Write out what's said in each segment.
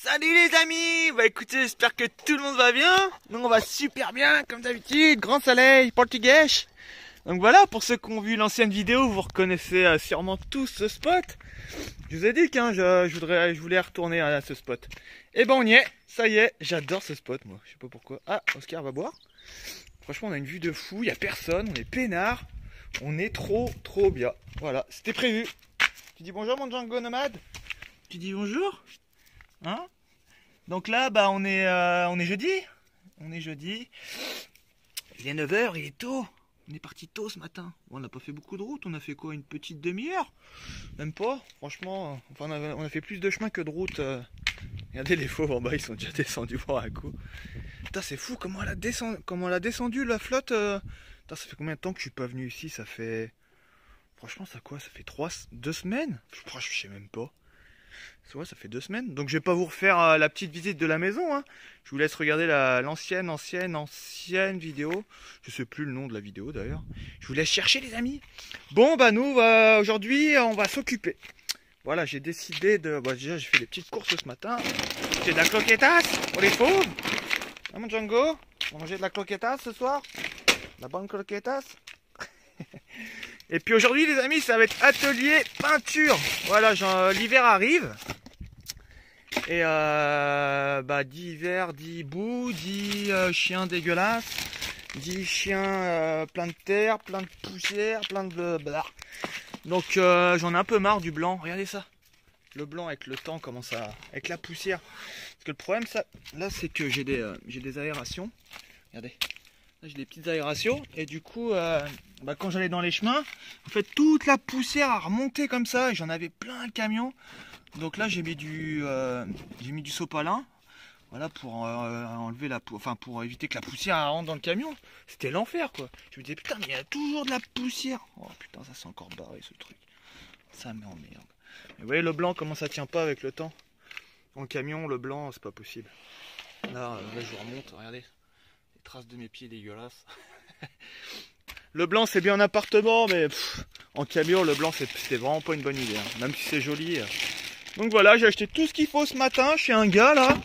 Salut les amis. Bah écoutez, j'espère que tout le monde va bien. Nous on va super bien comme d'habitude. Grand soleil, portugais. Donc voilà, pour ceux qui ont vu l'ancienne vidéo, vous reconnaissez sûrement tous ce spot. Je vous ai dit que je voulais retourner à ce spot. Et ben on y est, ça y est, j'adore ce spot moi, je sais pas pourquoi. Ah, Oscar va boire. Franchement on a une vue de fou, il n'y a personne, on est peinard. On est trop bien. Voilà, c'était prévu. Tu dis bonjour mon Django nomade. Tu dis bonjour. Hein? Donc là, bah on est jeudi. On est jeudi. Il est 9 h, il est tôt. On est parti tôt ce matin. Bon, on n'a pas fait beaucoup de route, on a fait quoi? Une petite demi-heure? Même pas, franchement. Enfin, on a fait plus de chemin que de route. Regardez les fauves en bas, ils sont déjà descendus voir un coup. Putain, c'est fou comment elle a descendu la flotte. Putain, ça fait combien de temps que je suis pas venu ici? Ça fait... Franchement, ça quoi? Ça fait 2 semaines? Je sais même pas. Ouais, ça fait 2 semaines. Donc je vais pas vous refaire la petite visite de la maison, hein. Je vous laisse regarder l'ancienne vidéo. Je sais plus le nom de la vidéo d'ailleurs. Je vous laisse chercher les amis. Bon bah nous aujourd'hui on va s'occuper. Voilà, j'ai décidé de... Bah, déjà j'ai fait des petites courses ce matin. J'ai de la croquetas pour les fauves. Hein mon Django? On va manger de la croquetas ce soir? La bonne croquetas. Et puis aujourd'hui les amis, ça va être atelier peinture. Voilà, l'hiver arrive. Et bah dit hiver, dit boue, dit chien dégueulasse, dit chien plein de terre, plein de poussière, plein de blah. Donc j'en ai un peu marre du blanc. Regardez ça. Le blanc avec le temps commence à... avec la poussière. Parce que le problème ça, là c'est que j'ai des aérations. Regardez. Là j'ai des petites aérations. Et du coup bah, quand j'allais dans les chemins, en fait toute la poussière a remonté comme ça. Et j'en avais plein le camion. Donc là j'ai mis du sopalin, voilà, pour enlever pour éviter que la poussière rentre dans le camion. C'était l'enfer quoi. Je me disais putain mais il y a toujours de la poussière. Oh putain ça s'est encore barré ce truc. Ça m'emmerde. Mais vous voyez le blanc comment ça tient pas avec le temps. Dans le camion le blanc c'est pas possible. Là je vous remonte, regardez. Les traces de mes pieds dégueulasses. Le blanc c'est bien en appartement mais en camion le blanc c'était vraiment pas une bonne idée. Hein. Même si c'est joli. Donc voilà, j'ai acheté tout ce qu'il faut ce matin chez un gars là.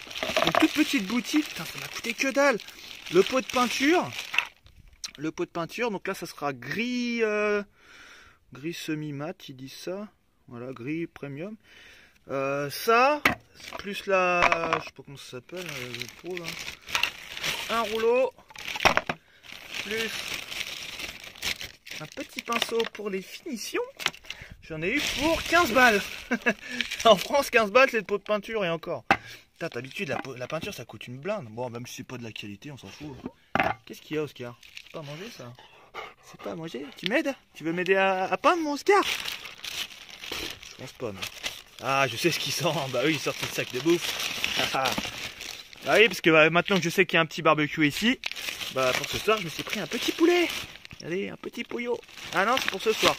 Une toute petite boutique. Putain, ça m'a coûté que dalle. Le pot de peinture. Le pot de peinture. Donc là, ça sera gris semi-mat, il dit ça. Voilà, gris premium. Ça, plus la... Je sais pas comment ça s'appelle, le pot là. Un rouleau. Plus un petit pinceau pour les finitions. J'en ai eu pour 15 balles. En France, 15 balles, c'est le pot de peinture et encore. Putain, d'habitude, la peinture, ça coûte une blinde. Bon, même si c'est pas de la qualité, on s'en fout. Qu'est-ce qu'il y a, Oscar? C'est pas à manger, ça? C'est pas à manger? Tu m'aides? Tu veux m'aider à peindre, mon Oscar? Je pense pas, non. Ah, je sais ce qu'il sent. Bah oui, il sort le sac de bouffe. Ah oui, parce que maintenant que je sais qu'il y a un petit barbecue ici, bah pour ce soir, je me suis pris un petit poulet. Regardez, un petit pouillot. Ah non, c'est pour ce soir.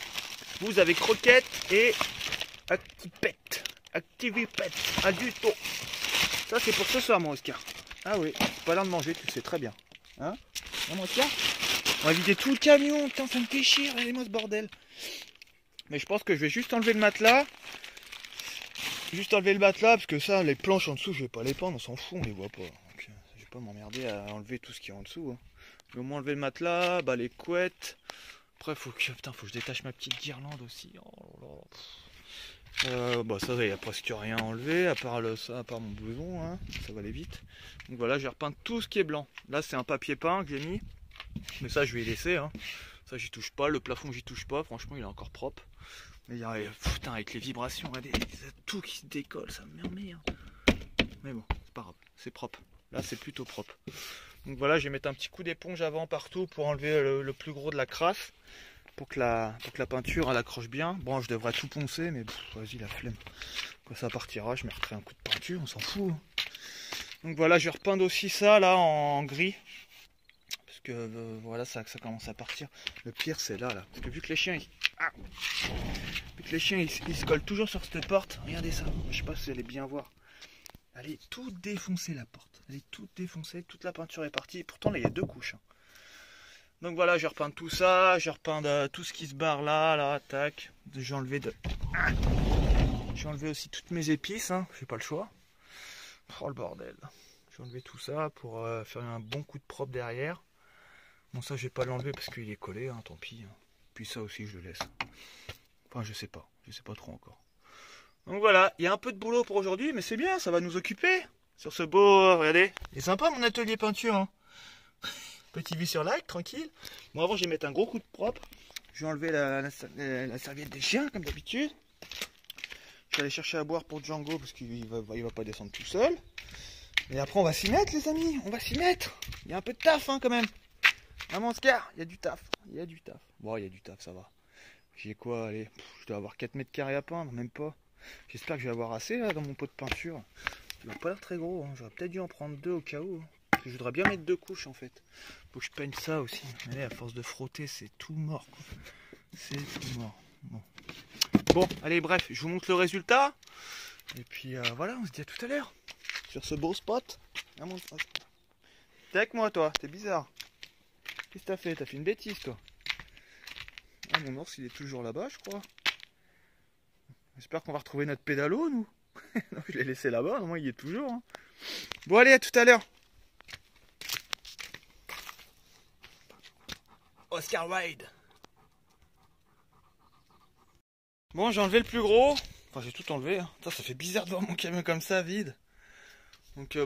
Vous avez croquette et activipette, adulto. Ça c'est pour ce soir mon Oscar. Ah oui, pas l'heure de manger, tu le sais très bien. Hein? Mon Oscar? On va vider tout le camion, putain ça me fait chier, regardez-moi ce bordel. Mais je pense que je vais juste enlever le matelas. Juste enlever le matelas, parce que ça, les planches en dessous, je vais pas les peindre, on s'en fout, on les voit pas. Donc, je vais pas m'emmerder à enlever tout ce qui est en dessous. Hein. Je vais au moins enlever le matelas, bah les couettes. Après, faut que je détache ma petite guirlande aussi. Oh là là. Bah ça, il n'y a presque rien à enlever, à part mon blouson, hein. Ça va aller vite. Donc voilà, je vais repeindre tout ce qui est blanc. Là, c'est un papier peint que j'ai mis. Mais ça, je vais y laisser. Hein. Ça, j'y touche pas. Le plafond, j'y touche pas. Franchement, il est encore propre. Mais il y a, putain, avec les vibrations, regardez, tout qui se décolle, ça m'emmerde. Mais bon, c'est pas grave, c'est propre. Là, c'est plutôt propre. Donc voilà, je vais mettre un petit coup d'éponge avant partout pour enlever le plus gros de la crasse. Pour que la peinture elle accroche bien. Bon, je devrais tout poncer, mais vas-y, la flemme. Quand ça partira, je mettrai un coup de peinture, on s'en fout. Hein. Donc voilà, je vais repeindre aussi ça là en gris. Parce que voilà, ça commence à partir. Le pire, c'est là. Parce que vu que les chiens, ils se collent toujours sur cette porte. Regardez ça. Je sais pas si vous allez bien voir. Elle est toute défoncée la porte. Elle est toute défoncée. Toute la peinture est partie. Pourtant, là, il y a 2 couches. Hein. Donc voilà, je vais repeindre tout ça, je vais repeindre tout ce qui se barre là, tac. J'ai enlevé aussi toutes mes épices, hein, j'ai pas le choix. Oh le bordel. Je vais enlever tout ça pour faire un bon coup de propre derrière. Bon ça je vais pas l'enlever parce qu'il est collé, hein, tant pis. Puis ça aussi je le laisse. Enfin je sais pas trop encore. Donc voilà, il y a un peu de boulot pour aujourd'hui, mais c'est bien, ça va nous occuper. Sur ce beau, regardez. Il est sympa mon atelier peinture. Hein. Petit vis sur l'ac, tranquille. Bon avant je vais mettre un gros coup de propre. Je vais enlever la serviette des chiens comme d'habitude. Je vais aller chercher à boire pour Django parce qu'il va pas descendre tout seul. Et après on va s'y mettre les amis, on va s'y mettre. Il y a un peu de taf hein, quand même. Ah mon Oscar, il y a du taf. Bon il y a du taf, ça va. J'ai quoi, allez, je dois avoir 4 mètres carrés à peindre, même pas. J'espère que je vais avoir assez là dans mon pot de peinture. Il va pas l'air très gros, hein. J'aurais peut-être dû en prendre 2 au cas où. Hein. Parce que je voudrais bien mettre 2 couches en fait. Faut que je peigne ça aussi. Allez, à force de frotter, c'est tout mort. C'est tout mort. Bon, allez, bref, je vous montre le résultat. Et puis voilà, on se dit à tout à l'heure. Sur ce beau spot. T'es avec moi toi, t'es bizarre. Qu'est-ce que t'as fait? T'as fait une bêtise toi. Ah mon ours il est toujours là-bas je crois. J'espère qu'on va retrouver notre pédalo nous. Non, je l'ai laissé là-bas, moi il y est toujours. Hein. Bon allez, à tout à l'heure. Oscar Wilde. Bon j'ai enlevé le plus gros. Enfin j'ai tout enlevé. Hein. Ça fait bizarre de voir mon camion comme ça vide. Donc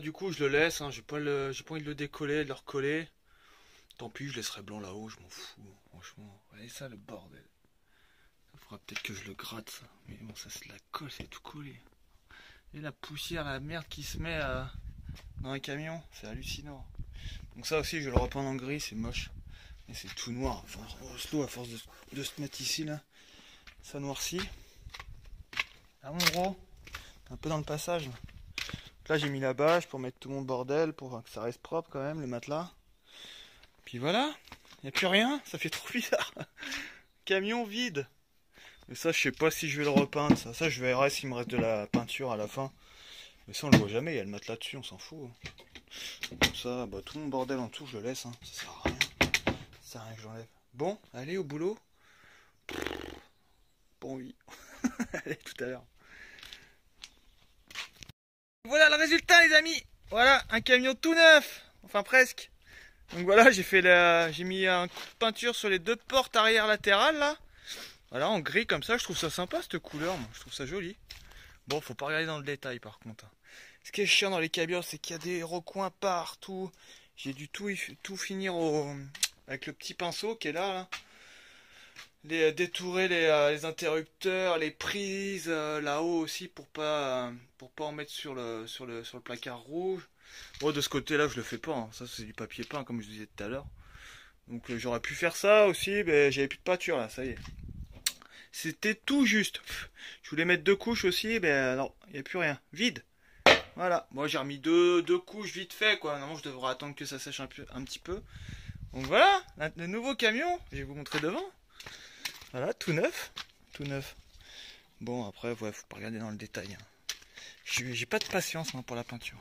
du coup je le laisse. Hein. J'ai pas envie de le décoller, de le recoller. Tant pis, je laisserai blanc là-haut, je m'en fous. Franchement, regardez ça le bordel. Il faudra peut-être que je le gratte ça. Mais bon, ça c'est de la colle, c'est tout collé. Et la poussière, la merde qui se met dans un camion, c'est hallucinant. Donc ça aussi, je vais le repeindre en gris, c'est moche. Et c'est tout noir. Enfin, Oslo, à force de se mettre ici, là, ça noircit. Ah mon gros, un peu dans le passage. Donc là, j'ai mis la bâche pour mettre tout mon bordel, pour que ça reste propre quand même, le matelas. Puis voilà, il n'y a plus rien, ça fait trop bizarre. Camion vide. Mais ça, je sais pas si je vais le repeindre. Ça je verrai s'il me reste de la peinture à la fin. Mais ça, on le voit jamais, il y a le matelas dessus, on s'en fout. Comme ça, tout mon bordel en tout, je le laisse. Hein. Ça sert à rien. Ça sert à rien que j'enlève. Bon, allez, au boulot. Bon, oui. Allez, tout à l'heure. Voilà le résultat, les amis. Voilà, un camion tout neuf. Enfin, presque. Donc voilà, j'ai mis un coup de peinture sur les 2 portes arrière latérales là. Voilà, en gris comme ça, je trouve ça sympa cette couleur, moi. Je trouve ça joli. Bon, faut pas regarder dans le détail par contre. Ce qui est chiant dans les camions, c'est qu'il y a des recoins partout. J'ai dû tout finir avec le petit pinceau qui est là. Détourer les interrupteurs, les prises là-haut aussi pour pas en mettre sur le placard rouge. Bon, de ce côté-là, je le fais pas. Hein. Ça, c'est du papier peint, comme je disais tout à l'heure. Donc, j'aurais pu faire ça aussi, mais j'avais plus de peinture là. Ça y est. C'était tout juste. Je voulais mettre 2 couches aussi, mais non, il n'y a plus rien. Vide. Voilà. Moi, j'ai remis deux couches vite fait, quoi. Normalement, je devrais attendre que ça sèche un petit peu. Donc voilà, le nouveau camion. Je vais vous montrer devant. Voilà, tout neuf. Tout neuf. Bon, après, ouais, faut pas regarder dans le détail. Hein. J'ai pas de patience hein, pour la peinture.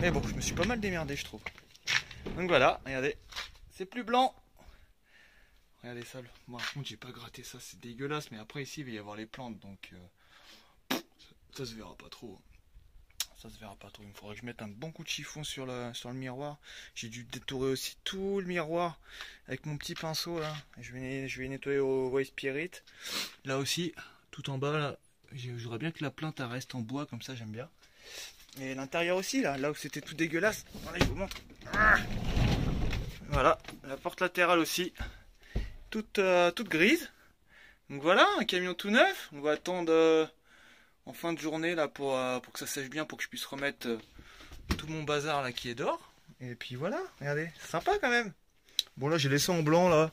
Mais bon, je me suis pas mal démerdé, je trouve. Donc voilà, regardez. C'est plus blanc. Regardez ça. Moi, par contre, j'ai pas gratté ça, c'est dégueulasse. Mais après, ici, il va y avoir les plantes. Donc, ça se verra pas trop. Ça se verra pas trop. Il me faudrait que je mette un bon coup de chiffon sur le miroir. J'ai dû détourer aussi tout le miroir avec mon petit pinceau là. Je vais nettoyer au White Spirit. Là aussi, tout en bas là. Je voudrais bien que la plainte reste en bois comme ça, j'aime bien. Et l'intérieur aussi là où c'était tout dégueulasse. Voilà, je vous montre. Voilà, la porte latérale aussi, toute grise. Donc voilà, un camion tout neuf. On va attendre en fin de journée là pour que ça sèche bien, pour que je puisse remettre tout mon bazar là qui est dehors. Et puis voilà, regardez, c'est sympa quand même. Bon là j'ai laissé en blanc là.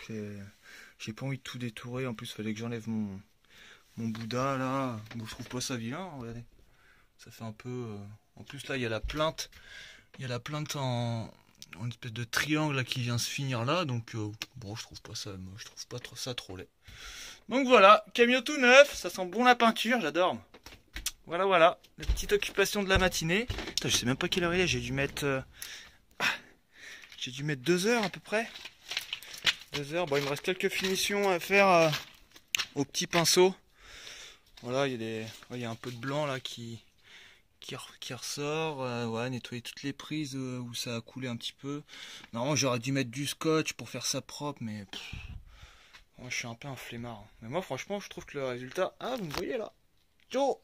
J'ai pas envie de tout détourer. En plus il fallait que j'enlève mon Bouddha là. Bon, je trouve pas ça vilain, regardez. Ça fait un peu. En plus là il y a la plainte. Il y a la plainte en espèce de triangle là, qui vient se finir là. Donc bon, je trouve pas ça trop laid. Donc voilà, camion tout neuf, ça sent bon la peinture, j'adore. Voilà, la petite occupation de la matinée. Putain, je sais même pas quelle heure il est, j'ai dû mettre 2 heures à peu près. 2 heures, bon il me reste quelques finitions à faire au petit pinceau. Voilà, il y a un peu de blanc là qui qui ressort. Ouais, nettoyer toutes les prises où ça a coulé un petit peu. Normalement, j'aurais dû mettre du scotch pour faire ça propre, mais moi, je suis un peu un flemmard. Mais moi, franchement, je trouve que le résultat... Ah, vous me voyez là? Ciao.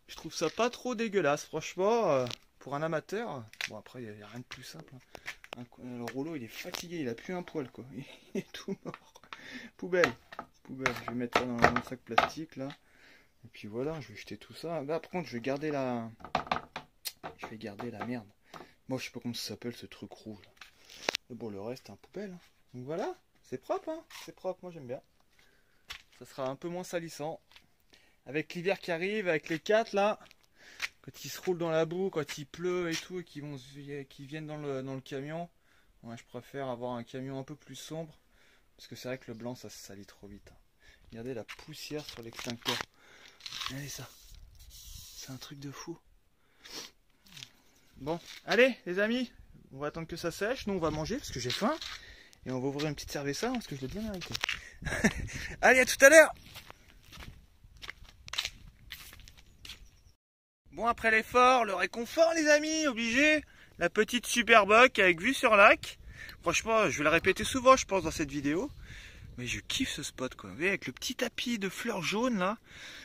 Je trouve ça pas trop dégueulasse, franchement, pour un amateur. Bon, après, il n'y a rien de plus simple. Le rouleau, il est fatigué, il a plus un poil, quoi. Il est tout mort. Poubelle. Poubelle. Je vais mettre ça dans un sac plastique, là. Et puis voilà, je vais jeter tout ça. Là, par contre, je vais garder la... merde. Moi, je sais pas comment ça s'appelle, ce truc rouge, là. Mais bon, le reste, c'est un poubelle. Donc voilà, c'est propre, hein. C'est propre, moi, j'aime bien. Ça sera un peu moins salissant. Avec l'hiver qui arrive, avec les 4 là, quand ils se roulent dans la boue, quand il pleut et tout, et qu'ils viennent dans le camion, ouais, je préfère avoir un camion un peu plus sombre, parce que c'est vrai que le blanc ça se salit trop vite. Regardez la poussière sur l'extincteur. Regardez ça, c'est un truc de fou. Bon, allez les amis, on va attendre que ça sèche, nous on va manger parce que j'ai faim, et on va ouvrir une petite cerveza parce que je l'ai bien mérité. Allez, à tout à l'heure. Bon, après l'effort, le réconfort les amis, obligé. La petite Superboc avec vue sur lac. Franchement, je vais la répéter souvent je pense dans cette vidéo. Mais je kiffe ce spot quoi. Vous voyez, avec le petit tapis de fleurs jaunes là.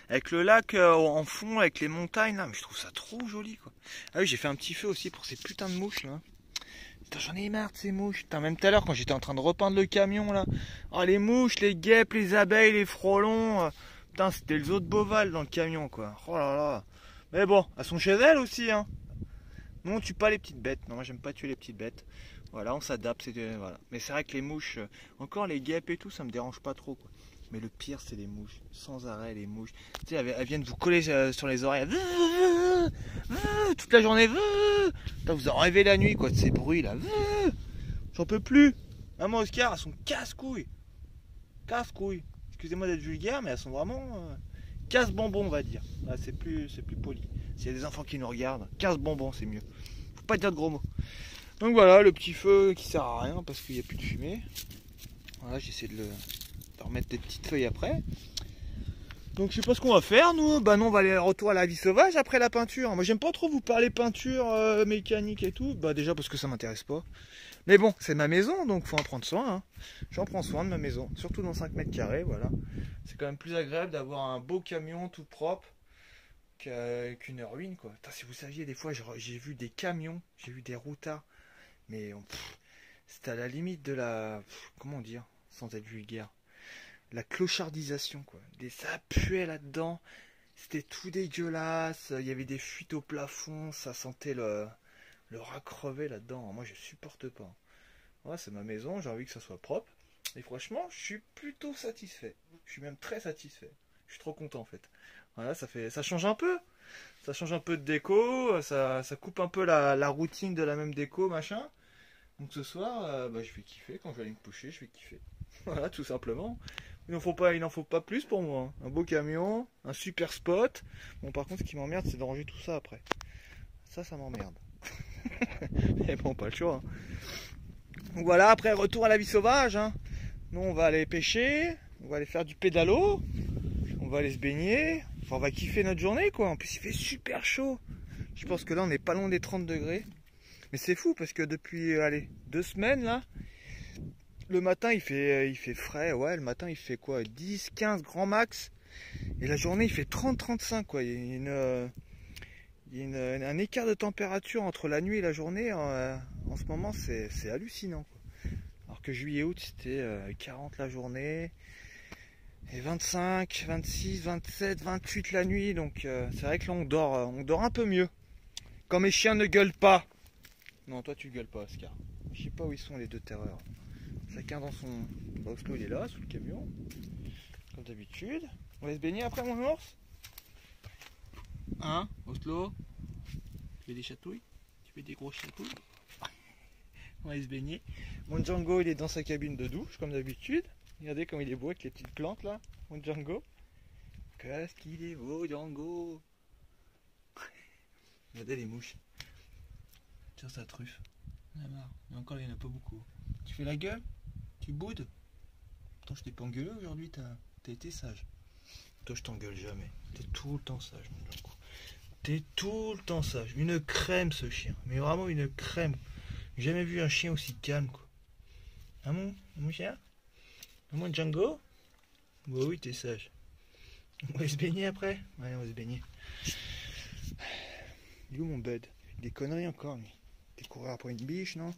Avec le lac en fond, avec les montagnes là. Mais je trouve ça trop joli quoi. Ah oui, j'ai fait un petit feu aussi pour ces putains de mouches là. Putain, j'en ai marre de ces mouches. Putain, même tout à l'heure quand j'étais en train de repeindre le camion là. Oh, les mouches, les guêpes, les abeilles, les frelons. Putain, c'était le zoo de Beauval dans le camion quoi. Oh là là. Mais bon, elles sont chez elles aussi, hein. Nous, on tue pas les petites bêtes. Non, moi, j'aime pas tuer les petites bêtes. Voilà, on s'adapte. Voilà. Mais c'est vrai que les mouches, encore les guêpes et tout, ça me dérange pas trop, quoi. Mais le pire, c'est les mouches. Sans arrêt, les mouches. Tu sais, elles viennent vous coller sur les oreilles. Toute la journée. Putain, vous en rêvez la nuit, quoi, de ces bruits, là. J'en peux plus. Maman, Oscar, elles sont casse-couilles. Casse-couilles. Excusez-moi d'être vulgaire, mais elles sont vraiment... casse-bonbons, on va dire. Ah, c'est plus poli. S'il y a des enfants qui nous regardent, casse-bonbons, c'est mieux. Faut pas dire de gros mots. Donc voilà, le petit feu qui sert à rien parce qu'il n'y a plus de fumée. Voilà, j'essaie de remettre des petites feuilles après. Donc je sais pas ce qu'on va faire, nous. Bah non, on va aller retour à la vie sauvage après la peinture. Moi, j'aime pas trop vous parler peinture mécanique et tout. Bah déjà parce que ça m'intéresse pas. Mais bon, c'est ma maison, donc faut en prendre soin. Hein. J'en prends soin de ma maison, surtout dans 5 mètres carrés, voilà. C'est quand même plus agréable d'avoir un beau camion tout propre qu'une ruine, quoi. Putain, si vous saviez, des fois, j'ai vu des camions, j'ai vu des routards, mais c'était à la limite de la... comment dire, sans être vulgaire, la clochardisation, quoi. Ça puait là-dedans, c'était tout dégueulasse, il y avait des fuites au plafond, ça sentait le rat crevé là-dedans. Moi, je supporte pas. Ouais, c'est ma maison, j'ai envie que ça soit propre. Et franchement, je suis plutôt satisfait. Je suis même très satisfait. Je suis trop content en fait. Voilà, ça change un peu. Ça change un peu de déco, ça coupe un peu la routine de la même déco, machin. Donc ce soir, bah, je vais kiffer. Quand je vais aller me coucher, je vais kiffer. Voilà, tout simplement. Il n'en faut pas plus pour moi. Hein. Un beau camion, un super spot. Bon, par contre, ce qui m'emmerde, c'est de ranger tout ça après. Ça m'emmerde. Mais bon, pas le choix. Hein. Donc voilà, après retour à la vie sauvage. Hein. Nous on va aller pêcher, on va aller faire du pédalo, on va aller se baigner, enfin, on va kiffer notre journée quoi. En plus il fait super chaud. Je pense que là on n'est pas loin des 30 degrés. Mais c'est fou parce que depuis allez, 2 semaines là, le matin il fait frais, ouais le matin il fait quoi 10, 15 grand max. Et la journée il fait 30-35 quoi. Il y a un écart de température entre la nuit et la journée en ce moment c'est hallucinant quoi. Alors que juillet-août c'était 40 la journée et 25, 26, 27, 28 la nuit. Donc c'est vrai que là on dort un peu mieux. Quand mes chiens ne gueulent pas. Non toi tu gueules pas Oscar. Je sais pas où ils sont les deux terreurs. Chacun dans son... Bah, Oslo il est là sous le camion. Comme d'habitude. On va se baigner après mon ours. Hein Oslo? Tu fais des chatouilles? Tu fais des grosses chatouilles? On va se baigner. Mon Django il est dans sa cabine de douche comme d'habitude. Regardez comme il est beau avec les petites plantes là. Mon Django. Qu'est-ce qu'il est beau Django. Regardez les mouches. Tiens sa truffe. Il y en a marre. Mais encore il n'y en a pas beaucoup. Tu fais la gueule? Tu boudes? Pourtant je t'ai pas engueulé aujourd'hui, t'as été sage. Toi je t'engueule jamais. T'es tout le temps sage mon Django. T'es tout le temps sage. Une crème ce chien. Mais vraiment une crème. J'ai jamais vu un chien aussi calme quoi. Ah mon chien? Ah mon Django? Bah oui, t'es sage. On va se baigner après? Ouais, on va se baigner. Il est où mon Bud? Des conneries encore lui. T'es courir après une biche, non?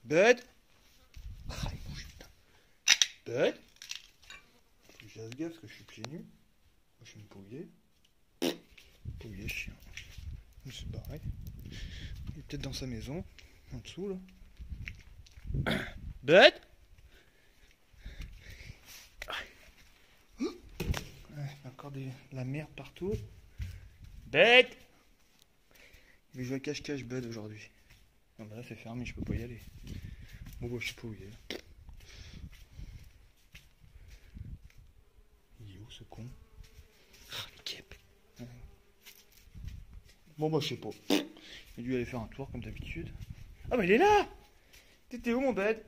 Bud? Ah, il bouge, putain. Bud? Faut que je fasse gaffe parce que je suis pieds nus. Moi, je suis une pouillée. Pouillée, chien. C'est pareil. Il est peut-être dans sa maison. En dessous, là. Bud? Encore de la merde partout. Bud! Il va jouer à cache-cache Bud aujourd'hui. Non, bah là c'est fermé, je peux pas y aller. Bon, bah, je sais pas où il est. Il est où ce con? Bon, bah, je sais pas. Il a dû aller faire un tour comme d'habitude. Ah, bah, il est là! T'étais où, mon Bud?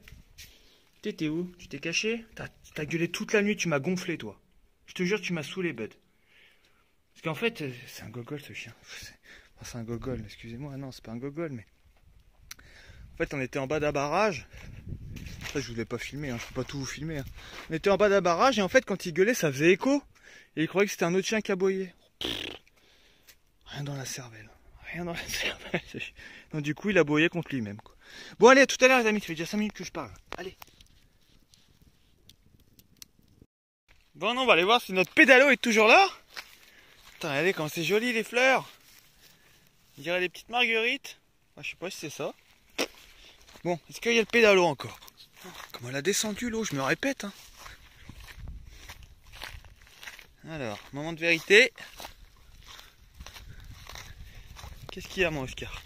T'étais où? Tu t'es caché? T'as gueulé toute la nuit, tu m'as gonflé, toi. Je te jure, tu m'as saoulé, Bud. Parce qu'en fait, c'est un gogol ce chien. C'est un gogol, excusez-moi. Non, c'est pas un gogol, mais. En fait, on était en bas d'un barrage. Ça, je voulais pas filmer, hein. Je peux pas tout vous filmer. Hein. On était en bas d'un barrage et en fait, quand il gueulait, ça faisait écho. Et il croyait que c'était un autre chien qui aboyait. Rien dans la cervelle. Rien dans la cervelle. Donc, du coup, il aboyait contre lui-même. Quoi. Bon, allez, à tout à l'heure, les amis. Ça fait déjà 5 minutes que je parle. Allez. Bon, non, on va aller voir si notre pédalo est toujours là. Putain, regardez comme c'est joli les fleurs. On dirait les petites marguerites. Ah, je sais pas si c'est ça. Bon, est-ce qu'il y a le pédalo encore? Comment elle a descendu l'eau, je me répète. Hein. Alors, moment de vérité. Qu'est-ce qu'il y a, mon Oscar?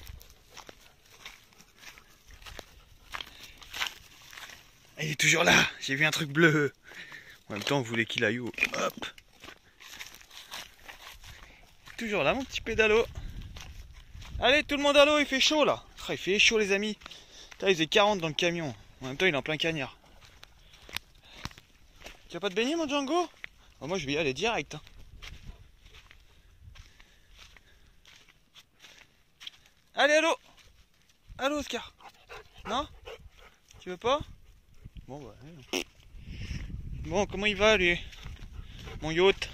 Il est toujours là. J'ai vu un truc bleu. En même temps, on voulait qu'il aille où? Hop. Toujours là, mon petit pédalo. Allez, tout le monde à l'eau, il fait chaud là. Ah, il fait chaud, les amis. Putain, il faisait 40 dans le camion. En même temps, il est en plein cagnard. Tu vas pas te baigner, mon Django? Oh, moi, je vais y aller direct. Hein. Allez, allô? Allô, Oscar? Non? Tu veux pas? Bon, bah, allez. Bon, comment il va, lui? Mon yacht.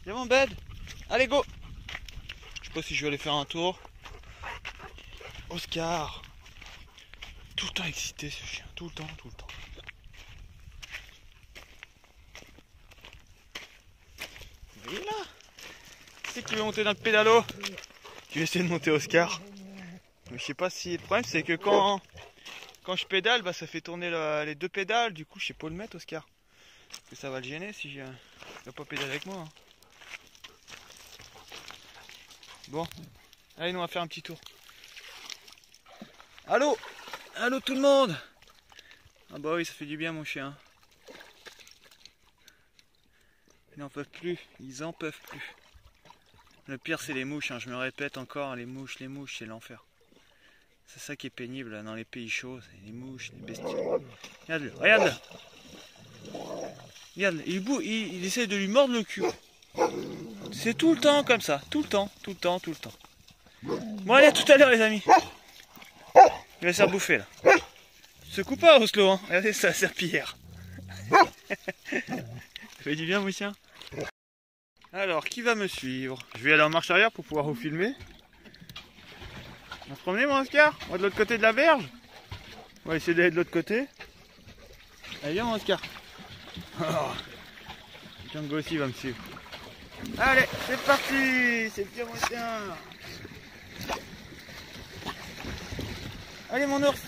Viens, mon bed. Allez, go. Je sais pas si je vais aller faire un tour. Oscar. Tout le temps excité, ce chien. Tout le temps, tout le temps. Il est là. Qui c'est qui veut monter dans le pédalo? Tu veux essayer de monter, Oscar? Mais je sais pas si... Le problème, c'est que quand je pédale, bah, ça fait tourner les deux pédales. Du coup, je sais pas où le mettre, Oscar. Parce que ça va le gêner si il va pas pédaler avec moi. Hein. Bon. Allez, nous on va faire un petit tour. Allô? Allô tout le monde? Ah bah oui, ça fait du bien, mon chien. Ils n'en peuvent plus. Ils en peuvent plus. Le pire, c'est les mouches. Hein. Je me répète encore, les mouches, c'est l'enfer. C'est ça qui est pénible là, dans les pays chauds. C'est les mouches, les bestioles. Regarde-le, regarde-le. Regarde, il essaie de lui mordre le cul. C'est tout le temps comme ça. Tout le temps, tout le temps, tout le temps. Bon, allez, à tout à l'heure, les amis. Il va se faire bouffer là. Se coupe pas, Oslo. Hein. Regardez, c'est la serpillière. Ça fait du bien, mon chien. Alors, qui va me suivre? Je vais aller en marche arrière pour pouvoir vous filmer. On va se promener, mon Oscar? On va de l'autre côté de la berge. On va essayer d'aller de l'autre côté. Allez, viens, mon Oscar. Oh. Django aussi va me suivre. Allez, c'est parti. C'est bien, mon chien. Allez, mon ours.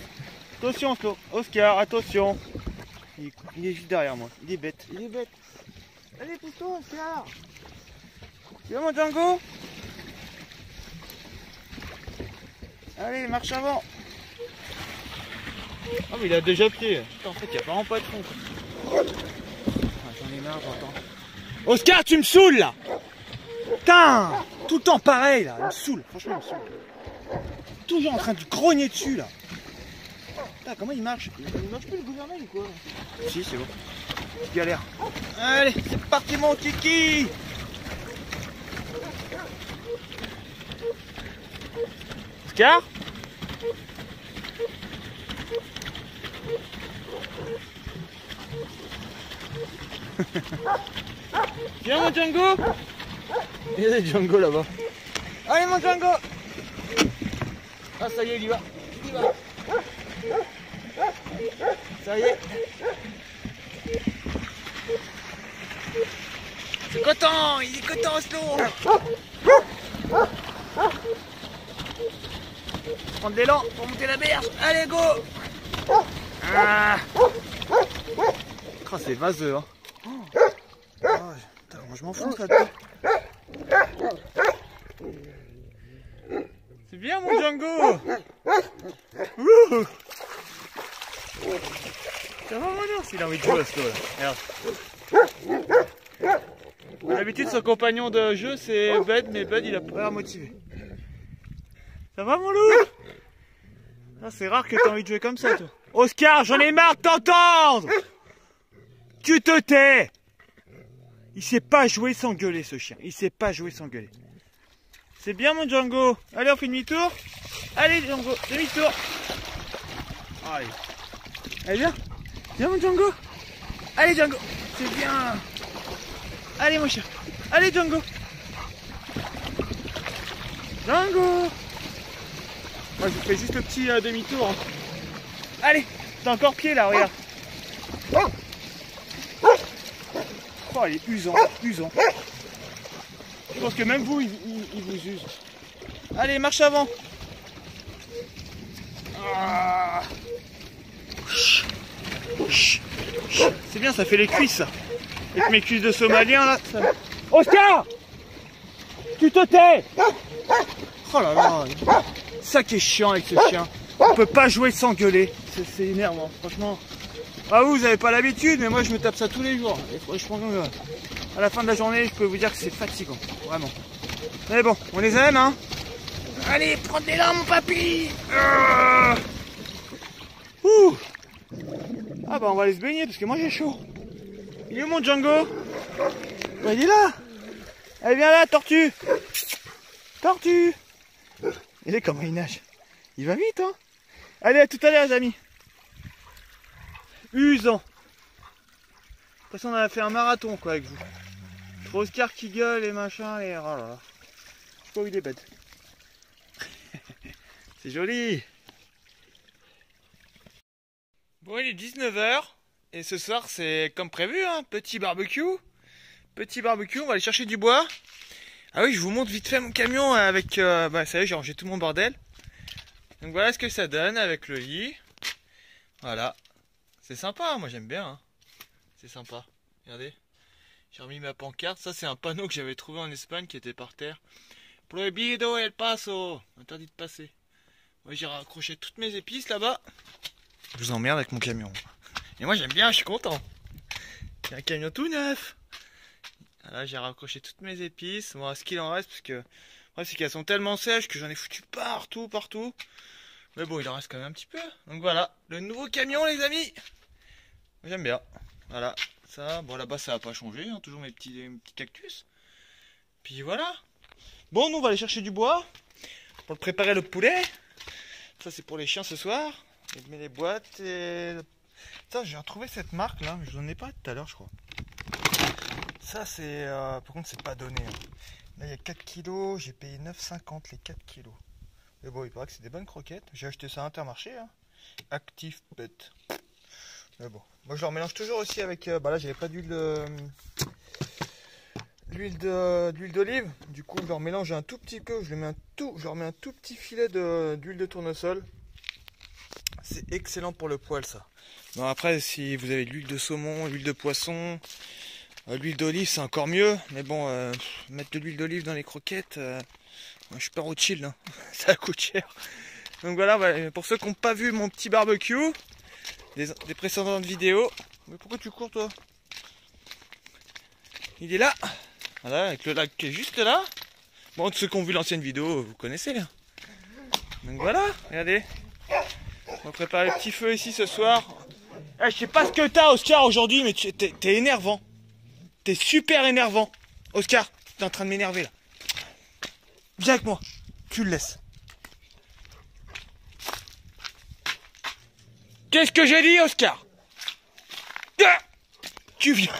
Attention, Oscar, attention. Il est juste derrière moi. Il est bête. Il est bête. Allez, pousse-toi, Oscar. Tu vois, mon Django? Allez, marche avant. Ah, mais il a déjà pied. Putain, en fait, il n'y a vraiment pas de fond. Ah, j'en ai marre, j'entends. Oscar, tu me saoules là. Putain, tout le temps pareil là. Il me saoule. Franchement, il me saoule. Toujours en train de grogner dessus là. Putain, comment il marche? Il marche plus le gouvernement ou quoi? Si, c'est bon. Je galère. Allez, c'est parti mon kiki. Oscar? Viens mon Django. Il y a des Django là-bas. Allez mon Django. Ah ça y est, il y va. Il y va. Ça y est. C'est content, il est content Oslo. Prendre l'élan pour monter la berge. Allez go. Ah. Oh, c'est vaseux hein. Oh, putain, moi je m'en fous ça. C'est bien mon Django. Ouh. Ça va mon ours, il a envie de jouer à ce là. Regarde. D'habitude son compagnon de jeu c'est Bud, mais Bud il a pas l'air motivé. Ça va mon loup? Ah, c'est rare que t'aies envie de jouer comme ça toi. Oscar, j'en ai marre de t'entendre. Tu te tais. Il sait pas jouer sans gueuler ce chien. Il sait pas jouer sans gueuler. C'est bien mon Django. Allez on fait demi-tour. Allez Django, demi-tour. Allez. Allez viens. Viens mon Django. Allez Django. C'est bien. Allez mon chien. Allez Django. Django. Moi je fais juste le petit demi-tour. Hein. Allez. T'as encore pied là, regarde. Oh, il est usant, usant. Je pense que même vous, il vous use. Allez, marche avant. Ah. C'est bien, ça fait les cuisses, ça. Avec mes cuisses de somalien, là. Ça... Oscar! Tu te tais! Oh là là. Ça qui est chiant avec ce chien. On peut pas jouer sans gueuler. C'est énervant, franchement. Ah vous avez pas l'habitude, mais moi je me tape ça tous les jours. Et franchement, à la fin de la journée, je peux vous dire que c'est fatigant, vraiment. Mais bon, on les aime, hein. Allez, prends des larmes, mon papy. Ouh. Ah bah on va aller se baigner parce que moi j'ai chaud. Il est où mon Django? Bah, il est là. Allez, viens là, tortue. Tortue. Il est comment il nage. Il va vite, hein. Allez, à tout à l'heure, les amis. Usant. De toute façon, on a fait un marathon quoi avec vous. Trop Oscar qui gueule et machin et oh là là. Je sais pas où il est bête. C'est joli. Bon, il est 19 h et ce soir c'est comme prévu, hein, petit barbecue. Petit barbecue, on va aller chercher du bois. Ah oui, je vous montre vite fait mon camion avec... bah ça y est, j'ai rangé tout mon bordel. Donc voilà ce que ça donne avec le lit. Voilà. C'est sympa, moi j'aime bien. Hein. C'est sympa. Regardez. J'ai remis ma pancarte. Ça c'est un panneau que j'avais trouvé en Espagne qui était par terre. Prohibido el paso. Interdit de passer. Moi j'ai raccroché toutes mes épices là-bas. Je vous emmerde avec mon camion. Et moi j'aime bien, je suis content. J'ai un camion tout neuf. Là j'ai raccroché toutes mes épices. Bon, ce qu'il en reste, parce que c'est qu'elles sont tellement sèches que j'en ai foutu partout. Mais bon, il en reste quand même un petit peu. Donc voilà, le nouveau camion les amis. J'aime bien. Voilà, ça, bon là-bas ça va pas changer, hein, toujours mes petits cactus. Puis voilà. Bon, nous on va aller chercher du bois pour préparer le poulet. Ça c'est pour les chiens ce soir. Et je mets les boîtes et... Ça, j'ai retrouvé cette marque là, mais je vous en ai pas tout à l'heure je crois. Ça c'est... par contre c'est pas donné. Hein. Là il y a 4 kilos, j'ai payé 9,50 les 4 kilos. Mais bon, il paraît que c'est des bonnes croquettes. J'ai acheté ça à Intermarché. Hein. Active Pet. Mais bon, moi je leur mélange toujours aussi avec... bah là j'avais pas d'huile d'olive. Du coup je leur mélange un tout petit peu. Je leur mets un tout petit filet d'huile de tournesol. C'est excellent pour le poil ça. Bon après si vous avez de l'huile de saumon, l'huile de poisson, l'huile d'olive c'est encore mieux. Mais bon, mettre de l'huile d'olive dans les croquettes... je suis pas Rothschild, hein. Ça coûte cher. Donc voilà, pour ceux qui n'ont pas vu mon petit barbecue, des précédentes vidéos. Mais pourquoi tu cours toi? Il est là. Voilà, avec le lac qui est juste là. Bon, ceux qui ont vu l'ancienne vidéo, vous connaissez. Hein. Donc voilà, regardez. On va préparer le petit feu ici ce soir. Eh, je sais pas ce que t'as, Oscar, aujourd'hui, mais t'es énervant. T'es super énervant. Oscar, t'es en train de m'énerver là. Viens avec moi. Tu le laisses. Qu'est-ce que j'ai dit, Oscar? Tu viens.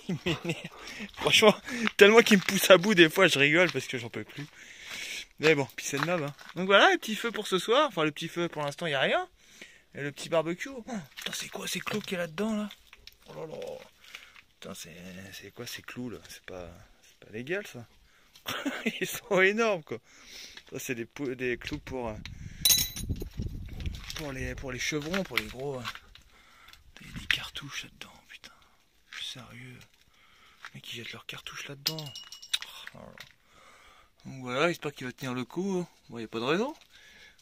Il m'énerve. Franchement, tellement qu'il me pousse à bout, des fois je rigole parce que j'en peux plus. Mais bon, puis c'est le nob, hein. Donc voilà, le petit feu pour ce soir. Enfin, le petit feu, pour l'instant, il n'y a rien. Et le petit barbecue. Oh, putain, c'est quoi ces clous qu'il y a là-dedans, là? Oh là là. Putain, c'est quoi ces clous, là? C'est pas légal, ça. Ils sont énormes, quoi. Ça, c'est des clous pour les chevrons, pour les gros. Il y a des cartouches là-dedans, putain. Sérieux. Les mecs, ils jettent leurs cartouches là-dedans. Oh là là. Donc voilà, j'espère qu'il va tenir le coup. Bon, il n'y a pas de raison.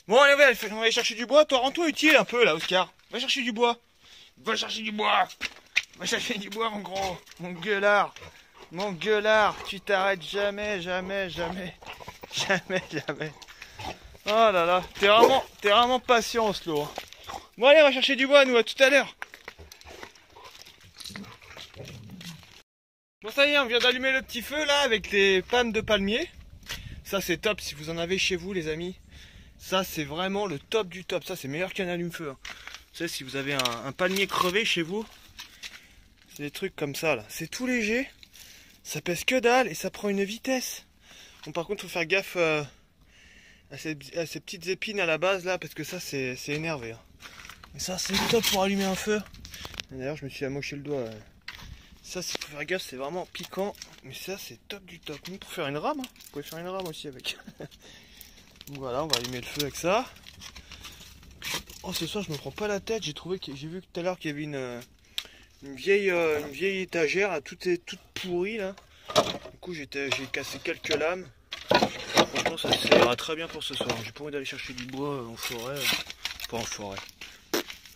Bon, allez, on va aller chercher du bois. Toi, rends-toi utile un peu, là, Oscar. Va chercher du bois. Va chercher du bois. Va chercher du bois, mon gros. Mon gueulard. Mon gueulard. Tu t'arrêtes jamais, jamais, jamais. Jamais, jamais. Oh là là. T'es vraiment patient, Oslo. Bon, allez, on va chercher du bois, nous. À tout à l'heure. Bon, ça y est, on vient d'allumer le petit feu, là, avec les pannes de palmier. Ça, c'est top si vous en avez chez vous, les amis. Ça, c'est vraiment le top du top. Ça, c'est meilleur qu'un allume-feu, hein. Vous savez, si vous avez un palmier crevé chez vous, c'est des trucs comme ça, là. C'est tout léger. Ça pèse que dalle et ça prend une vitesse. Bon, par contre, il faut faire gaffe à ces petites épines à la base, là, parce que ça, c'est énervé, hein. Mais ça, c'est top pour allumer un feu. D'ailleurs, je me suis amoché le doigt. Ça, il faut faire gaffe, c'est vraiment piquant. Mais ça, c'est top du top. Même pour faire une rame, hein. Vous pouvez faire une rame aussi avec. Donc voilà, on va allumer le feu avec ça. Oh, ce soir, je me prends pas la tête. J'ai vu tout à l'heure qu'il y avait une vieille étagère, là, toute pourrie, là. Du coup, j'ai cassé quelques lames. Franchement, ça ira très bien pour ce soir. J'ai pas envie d'aller chercher du bois en forêt. Pas en forêt.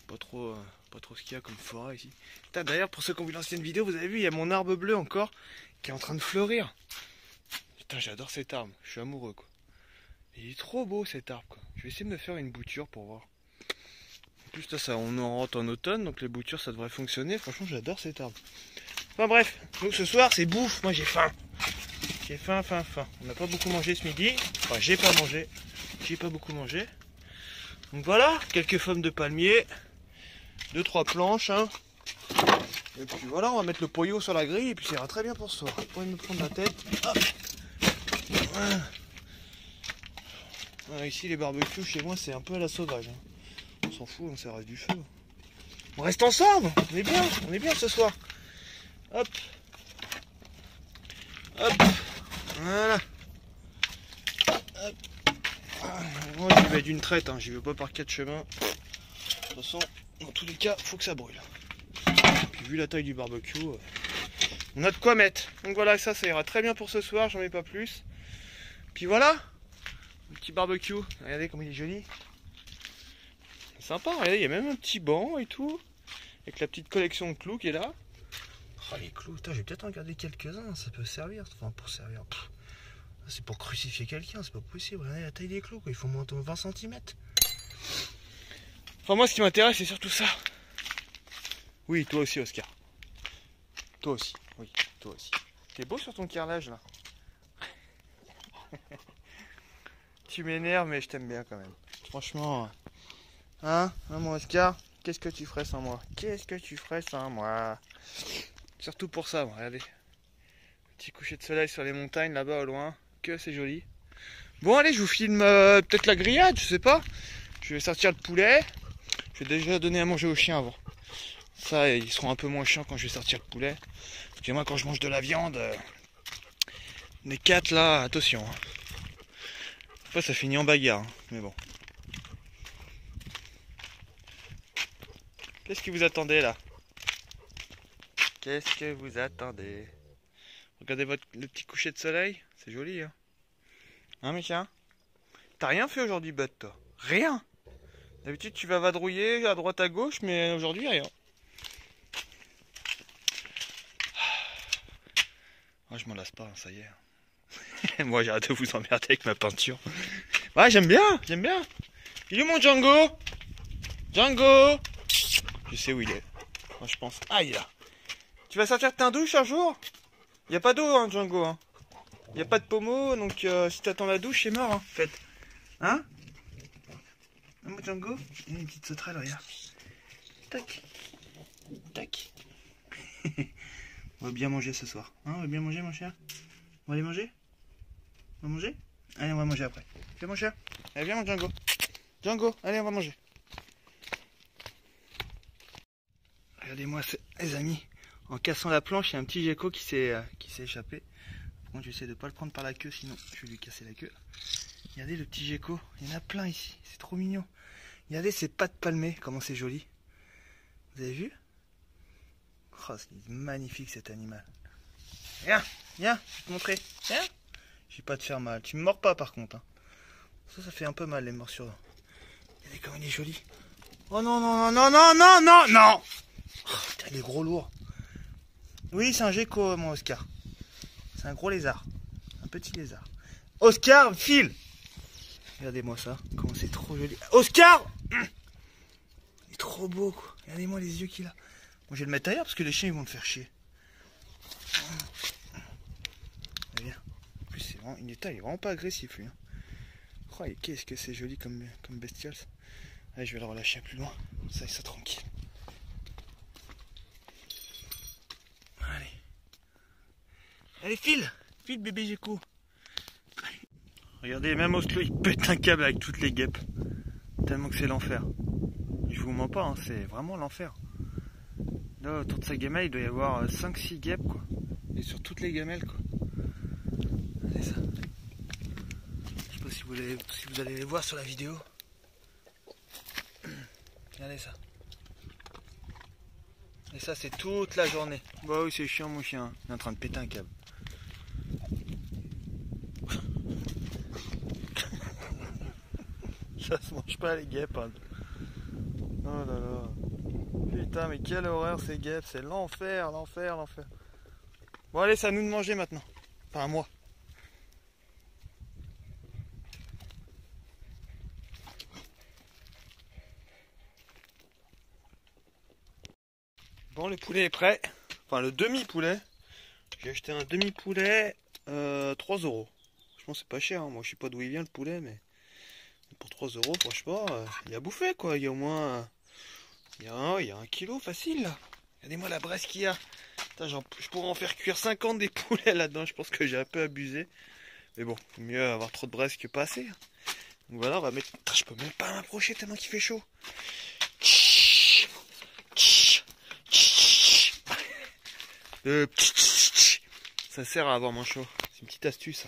Pas trop ce qu'il y a comme forêt ici. D'ailleurs, pour ceux qui ont vu l'ancienne vidéo, vous avez vu, il y a mon arbre bleu encore qui est en train de fleurir. Putain, j'adore cet arbre. Je suis amoureux, quoi. Il est trop beau, cet arbre, quoi. Je vais essayer de me faire une bouture pour voir. En plus, là, ça, on en rentre en automne, donc les boutures, ça devrait fonctionner. Franchement, j'adore cet arbre. Enfin bref, donc ce soir, c'est bouffe. Moi, j'ai faim. J'ai faim. On n'a pas beaucoup mangé ce midi. Enfin, j'ai pas mangé. J'ai pas beaucoup mangé. Donc voilà, quelques feuilles de palmier. 2-3 planches, hein. Et puis voilà, on va mettre le poyo sur la grille et puis ça ira très bien pour ce soir. Pas me prendre la tête. Hop. Voilà, ici les barbecues chez moi c'est un peu à la sauvage, hein. On s'en fout, ça reste du feu. On reste ensemble, on est bien ce soir. Hop. Hop. Voilà. Hop. Moi j'y vais d'une traite, hein. J'y vais pas par 4 chemins. De toute façon, dans tous les cas, faut que ça brûle. Puis vu la taille du barbecue, on a de quoi mettre. Donc voilà, ça ira très bien pour ce soir, j'en mets pas plus. Puis voilà, le petit barbecue, regardez comme il est joli. C'est sympa, regardez, il y a même un petit banc et tout. Avec la petite collection de clous qui est là. Oh les clous, je vais peut-être en garder quelques-uns, ça peut servir. Enfin pour servir. C'est pour crucifier quelqu'un, c'est pas possible. Regardez la taille des clous, quoi. Il faut moins de 20 cm. Enfin moi ce qui m'intéresse c'est surtout ça. Oui, toi aussi, Oscar. Toi aussi, oui, toi aussi. T'es beau sur ton carrelage, là. Tu m'énerves, mais je t'aime bien, quand même. Franchement, hein, mon Oscar, qu'est-ce que tu ferais sans moi? Qu'est-ce que tu ferais sans moi? Surtout pour ça, regardez. Petit coucher de soleil sur les montagnes, là-bas, au loin. Que c'est joli. Bon, allez, je vous filme peut-être la grillade, je sais pas. Je vais sortir le poulet. Je vais déjà donner à manger aux chiens avant. Ça, ils seront un peu moins chiants quand je vais sortir le poulet. Parce que moi, quand je mange de la viande, les 4 là, attention. Hein. Après, ça finit en bagarre, hein, mais bon. Qu'est-ce que vous attendez là? Qu'est-ce que vous attendez? Regardez le petit coucher de soleil, c'est joli, hein? Hein, mes chiens? T'as rien fait aujourd'hui, Bud, toi? Rien? D'habitude, tu vas vadrouiller à droite à gauche, mais aujourd'hui, rien. Oh, je m'en lasse pas, ça y est. Moi, j'ai hâte de vous emmerder avec ma peinture. Ouais, j'aime bien, j'aime bien. Il est où mon Django? Django! Je sais où il est. Moi, je pense. Ah, il est là. Tu vas sortir de ta douche un jour? Il n'y a pas d'eau, hein, Django. Hein. Il n'y a pas de pommeau, donc si tu attends la douche, c'est mort, hein, en fait. Hein? Moi, Django? Il y a une petite sauterelle, regarde. Tac. Tac. On va bien manger ce soir. Hein, on va bien manger, mon cher? On va aller manger? On va manger? Allez, on va manger après. Viens, mon cher. Allez, viens, mon Django. Django, allez, on va manger. Regardez-moi, les amis. En cassant la planche, il y a un petit gecko qui s'est échappé. Par contre, j'essaie de ne pas le prendre par la queue, sinon je vais lui casser la queue. Regardez le petit gecko. Il y en a plein ici. C'est trop mignon. Regardez ses pattes palmées, comment c'est joli. Vous avez vu? Oh, c'est magnifique cet animal. Viens, viens, je vais te montrer. Viens. Je vais pas te faire mal. Tu me mords pas par contre. Hein. Ça fait un peu mal les morsures. Regardez comme il est joli. Oh non, non, non, non, non, non, non. Oh, putain, il est gros lourd. Oui, c'est un gecko, mon Oscar. C'est un gros lézard. Un petit lézard. Oscar, file. Regardez-moi ça. Comment c'est trop joli. Oscar! Il est trop beau, quoi. Regardez-moi les yeux qu'il a. Moi, je vais le mettre ailleurs parce que les chiens, ils vont me faire chier. Bien. En plus, c'est vraiment, il est vraiment pas agressif, lui. Hein. Oh, qu'est-ce que c'est joli comme bestiole. Allez, je vais le relâcher plus loin. Ça, il soit tranquille. Allez. Allez, file. File, bébé gecko. Regardez, même Oslo, il pète un câble avec toutes les guêpes. Tellement que c'est l'enfer. Je vous mens pas, hein, c'est vraiment l'enfer. Là, autour de sa gamelle, il doit y avoir 5-6 guêpes, quoi. Et sur toutes les gamelles, quoi. Regardez ça. Je sais pas si vous allez les voir sur la vidéo. Regardez ça. Et ça, c'est toute la journée. Bah oui, c'est chiant, mon chien. Il est en train de péter un câble. Ça se mange pas, les guêpes. Hein. Oh là là. Putain, mais quelle horreur ces guêpes. C'est l'enfer, l'enfer, l'enfer. Bon, allez, c'est à nous de manger maintenant. Enfin, à moi. Bon, le poulet est prêt. Enfin, le demi-poulet. J'ai acheté un demi-poulet 3 €. Franchement, c'est pas cher. Hein. Moi, je sais pas d'où il vient le poulet, mais pour 3 €, franchement, il y a bouffé, quoi. Il y a au moins... Il y a 1 kilo facile, là. Regardez-moi la braise qu'il y a. Putain, je pourrais en faire cuire 50 des poulets là-dedans. Je pense que j'ai un peu abusé. Mais bon, mieux avoir trop de braise que pas assez. Donc voilà, on va mettre... Putain, je peux même pas m'approcher tellement qu'il fait chaud. Ça sert à avoir moins chaud. C'est une petite astuce.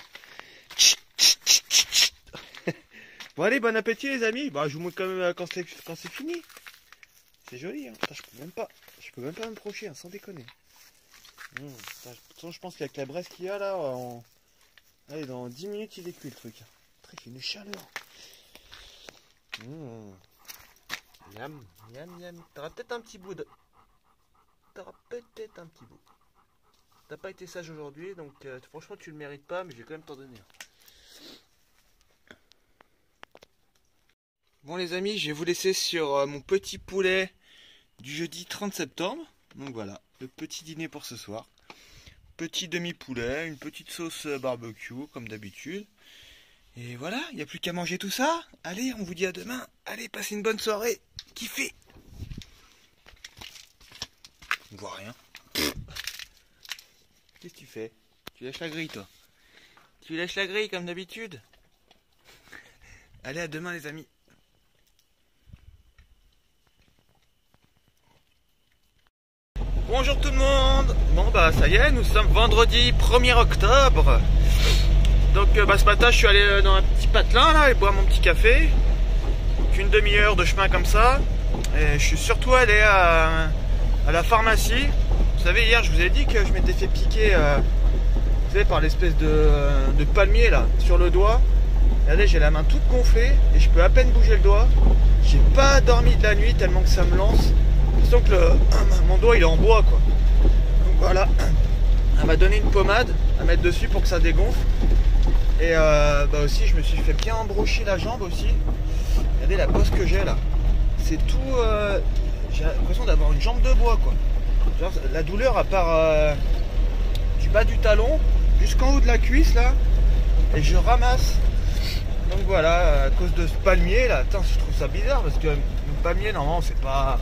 Bon allez, bon appétit les amis. Bah, je vous montre quand même quand c'est fini. C'est joli, hein. Putain, je peux même pas m'approcher, hein, sans déconner. Putain, de toute façon, je pense qu'avec la braise qu'il y a là, allez, dans 10 minutes il est cuit le truc. Après, il fait une chaleur. Miam, miam, miam. T'auras peut-être un petit bout de... T'as pas été sage aujourd'hui, donc franchement tu le mérites pas, mais je vais quand même t'en donner. Bon les amis, je vais vous laisser sur mon petit poulet du jeudi 30 septembre. Donc voilà, le petit dîner pour ce soir. Petit demi-poulet, une petite sauce barbecue comme d'habitude. Et voilà, il n'y a plus qu'à manger tout ça. Allez, on vous dit à demain. Allez, passez une bonne soirée. Kiffez. On voit rien. Qu'est-ce que tu fais? Tu lâches la grille, toi? Tu lâches la grille comme d'habitude? Allez, à demain, les amis. Bonjour tout le monde. Bon, bah, ça y est, nous sommes vendredi 1er octobre. Donc, ce matin, je suis allé dans un petit patelin, là, et boire mon petit café. Donc, une demi-heure de chemin comme ça. Et je suis surtout allé à la pharmacie. Vous savez, hier je vous ai dit que je m'étais fait piquer vous savez, par l'espèce de palmier là sur le doigt. Regardez, j'ai la main toute gonflée et je peux à peine bouger le doigt. J'ai pas dormi de la nuit tellement que ça me lance. Disons que mon doigt il est en bois, quoi. Donc voilà, elle m'a donné une pommade à mettre dessus pour que ça dégonfle. Et bah aussi je me suis fait bien embrocher la jambe aussi. Regardez la bosse que j'ai là. c'est tout... j'ai l'impression d'avoir une jambe de bois, quoi. Genre, la douleur, à part du bas du talon jusqu'en haut de la cuisse, là. Et je ramasse. Donc voilà, à cause de ce palmier, là. Attends, je trouve ça bizarre, parce que le palmier, normalement, c'est pas,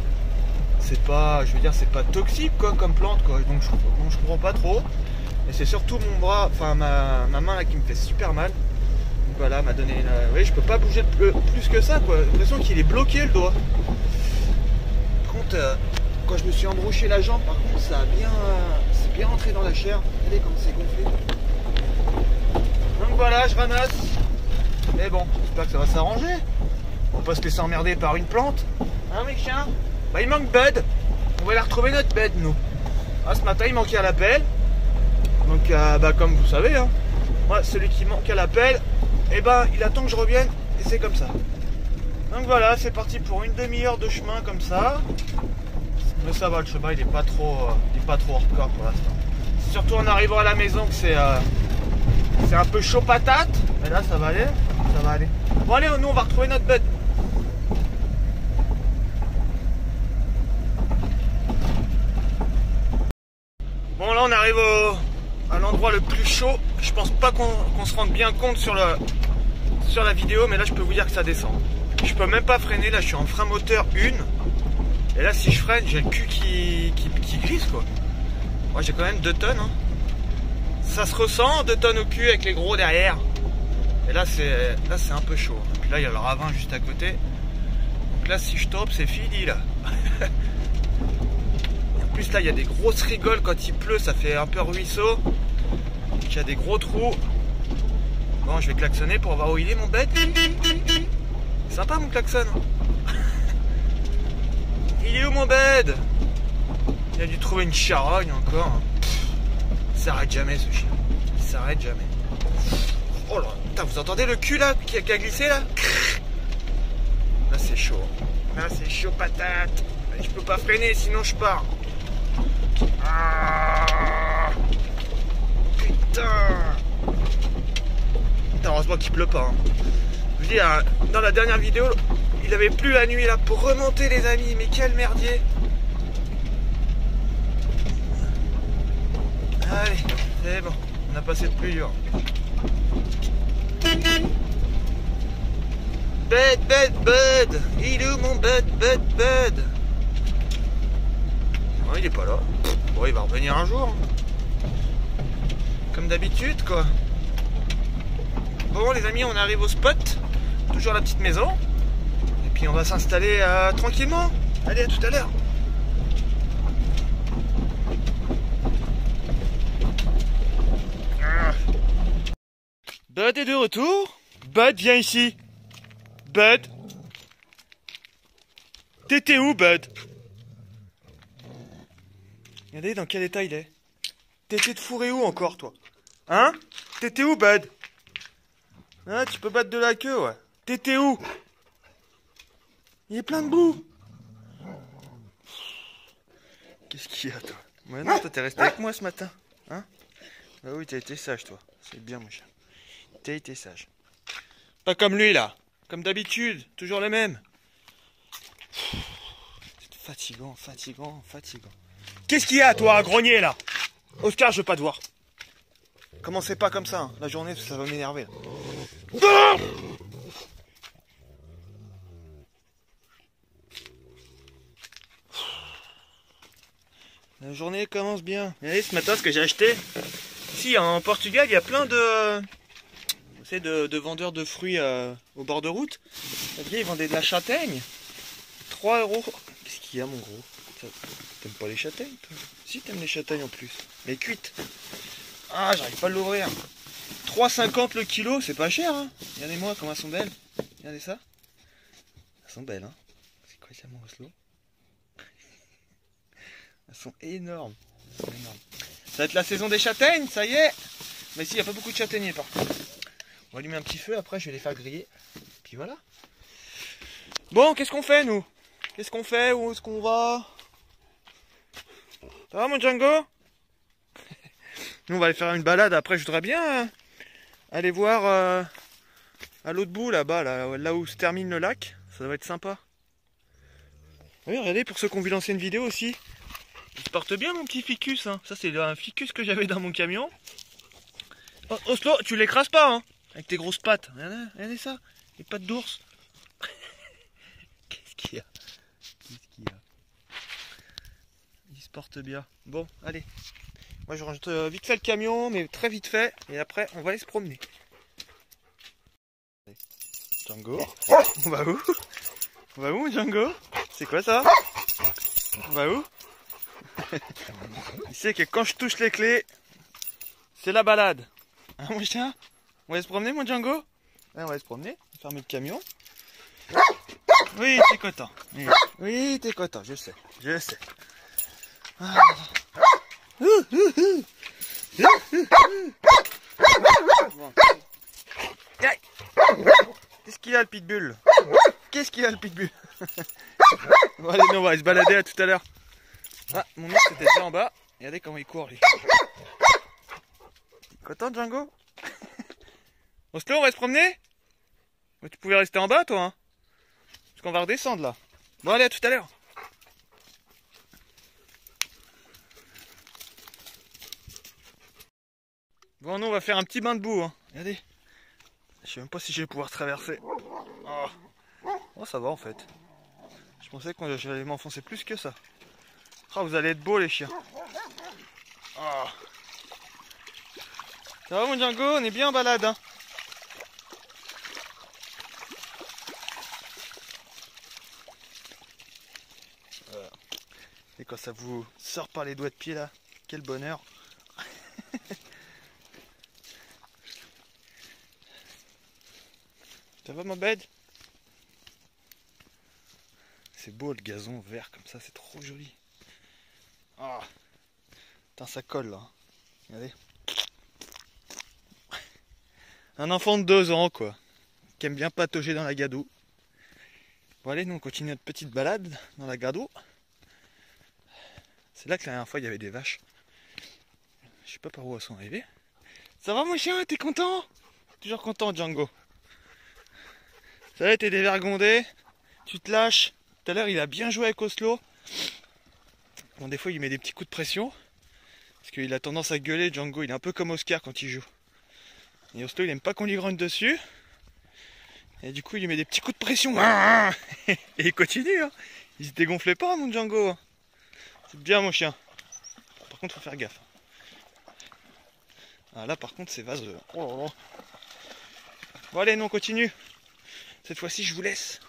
je veux dire, c'est pas toxique, quoi, comme plante, quoi. Donc je comprends pas trop. Et c'est surtout mon bras, enfin ma main là qui me fait super mal. Donc voilà, m'a donné une... Oui, je peux pas bouger plus que ça, quoi. J'ai l'impression qu'il est bloqué le doigt. Par contre, quand je me suis embrouché la jambe, par contre, ça a bien, c'est bien rentré dans la chair. Regardez comme c'est gonflé. Donc voilà, je ramasse. Mais bon, j'espère que ça va s'arranger. On va pas se laisser emmerder par une plante. Hein, mes chiens? Bah, il manque Bud. On va aller retrouver notre Bud, nous. Ah, ce matin, il manquait à l'appel. Donc, bah, comme vous savez, hein, moi, celui qui manque à l'appel, eh ben, il attend que je revienne, et c'est comme ça. Donc voilà, c'est parti pour une demi-heure de chemin comme ça. Mais ça va, le chemin, il est pas trop hardcore pour l'instant. C'est surtout en arrivant à la maison que c'est un peu chaud patate. Mais là, ça va aller, ça va aller. Bon, allez, nous, on va retrouver notre bête. Bon, là, on arrive à l'endroit le plus chaud. Je pense pas qu'on se rende bien compte sur la vidéo, mais là je peux vous dire que ça descend. Je peux même pas freiner, là je suis en frein moteur 1. Et là si je freine, j'ai le cul qui glisse, quoi. Moi j'ai quand même 2 tonnes. Hein. Ça se ressent, 2 tonnes au cul avec les gros derrière. Et là c'est un peu chaud. Et puis là il y a le ravin juste à côté. Donc là si je tombe, c'est fini là. En plus là il y a des grosses rigoles quand il pleut, ça fait un peu ruisseau. Il y a des gros trous. Bon, je vais klaxonner pour voir où il est, mon bête. Sympa mon klaxon. Il est où mon bed? Il a dû trouver une charogne encore. Il s'arrête jamais ce chien. Il s'arrête jamais. Oh là, putain, vous entendez le cul là qui a glissé là? Là c'est chaud. Là c'est chaud patate. Je peux pas freiner sinon je pars. Ah, putain. Heureusement qu'il pleut pas. Hein. Je vous dis, dans la dernière vidéo, il avait plu la nuit là pour remonter les amis. Mais quel merdier. Allez, c'est bon. On a passé le plus dur. Bud. Il est où mon Bud? Oh, il est pas là. Bon, il va revenir un jour. Comme d'habitude, quoi. Bon, les amis, on arrive au spot. Toujours la petite maison. Et puis, on va s'installer tranquillement. Allez, à tout à l'heure. Bud est de retour. Bud, viens ici. Bud. T'étais où, Bud? Regardez dans quel état il est. T'étais de fourré où encore, toi? Hein? T'étais où, Bud? Ah, tu peux battre de la queue, ouais. T'étais où? Il est plein de boue. Qu'est-ce qu'il y a, toi? Ouais, non, toi, t'es resté avec moi ce matin. Hein? Bah oui, t'as été sage, toi. C'est bien, mon chien. T'as été sage. Pas comme lui, là. Comme d'habitude. Toujours le même. C'est fatigant. Qu'est-ce qu'il y a, toi, à grogner, là? Oscar, je veux pas te voir. Commencez pas comme ça, hein. La journée, ça va m'énerver, là. Ah, la journée commence bien. Regardez ce matin ce que j'ai acheté. Ici en Portugal, il y a plein de vendeurs de fruits au bord de route. Ils vendaient de la châtaigne. 3 €. Qu'est-ce qu'il y a, mon gros? T'aimes pas les châtaignes, toi? Si, t'aimes les châtaignes en plus. Mais cuites. Ah, j'arrive pas à l'ouvrir. 3,50 le kilo, c'est pas cher, hein. Regardez-moi comment elles sont belles. Regardez ça. Elles sont belles, hein. C'est quoi ça, mon Oslo? Elles sont énormes. Ça va être la saison des châtaignes, ça y est. Mais ici, il n'y a pas beaucoup de châtaigniers, par contre. On va allumer un petit feu, après, je vais les faire griller. Puis voilà. Bon, qu'est-ce qu'on fait, nous? Qu'est-ce qu'on fait? Où est-ce qu'on va? Ça va, mon Django? Nous, on va aller faire une balade. Après, je voudrais bien aller voir à l'autre bout, là-bas, là où se termine le lac. Ça doit être sympa. Oui, regardez, pour ceux qui ont vu l'ancienne vidéo aussi. Il se porte bien mon petit ficus. Hein. Ça c'est un ficus que j'avais dans mon camion. Oh, Oslo, tu l'écrases pas hein, avec tes grosses pattes. Regardez ça, les pattes d'ours. Qu'est-ce qu'il y a? Qu'est-ce qu'il y a? Il se porte bien. Bon, allez. Moi je range vite fait le camion, mais très vite fait. Et après, on va aller se promener. Django, on va où? On va où Django? C'est quoi ça? On va où? Il sait que quand je touche les clés, c'est la balade. Hein mon chien? On va se promener mon Django? Ouais, on va se promener, fermer le camion. Oui, t'es content. Oui, t'es content, je sais. Je sais. Ah. Bon. Qu'est-ce qu'il a le pitbull? Qu'est-ce qu'il a le pitbull? Bon allez, nous on va aller se balader à tout à l'heure. Ah, mon ours était déjà en bas. Regardez comment il court lui. T'es content Django? Oslo, on va se promener? Mais tu pouvais rester en bas toi hein? Parce qu'on va redescendre là. Bon allez, à tout à l'heure. Bon, nous on va faire un petit bain de boue hein. Regardez. Je sais même pas si je vais pouvoir traverser. Oh, oh ça va en fait. Je pensais que j'allais m'enfoncer plus que ça. Oh, vous allez être beaux les chiens. Oh. Ça va mon Django? On est bien en balade hein. Et quand ça vous sort par les doigts de pied là, quel bonheur. Ça va ma bête? C'est beau le gazon vert comme ça, c'est trop joli. Ah, putain ça colle là. Regardez. Un enfant de 2 ans quoi, qui aime bien patauger dans la gadoue. Bon allez, nous on continue notre petite balade dans la gadoue. C'est là que la dernière fois il y avait des vaches. Je sais pas par où elles sont arrivées. Ça va mon chien, t'es content? Toujours content Django. Ça va, t'es dévergondé, tu te lâches. Tout à l'heure il a bien joué avec Oslo. Bon des fois il met des petits coups de pression. Parce qu'il a tendance à gueuler Django, il est un peu comme Oscar quand il joue. Et Oslo il aime pas qu'on lui grogne dessus. Et du coup il lui met des petits coups de pression. Et il continue hein. Il se dégonflait pas mon Django. C'est bien mon chien. Par contre faut faire gaffe. Ah, là par contre c'est vaseux. Oh là là. Bon allez, nous on continue. Cette fois-ci je vous laisse.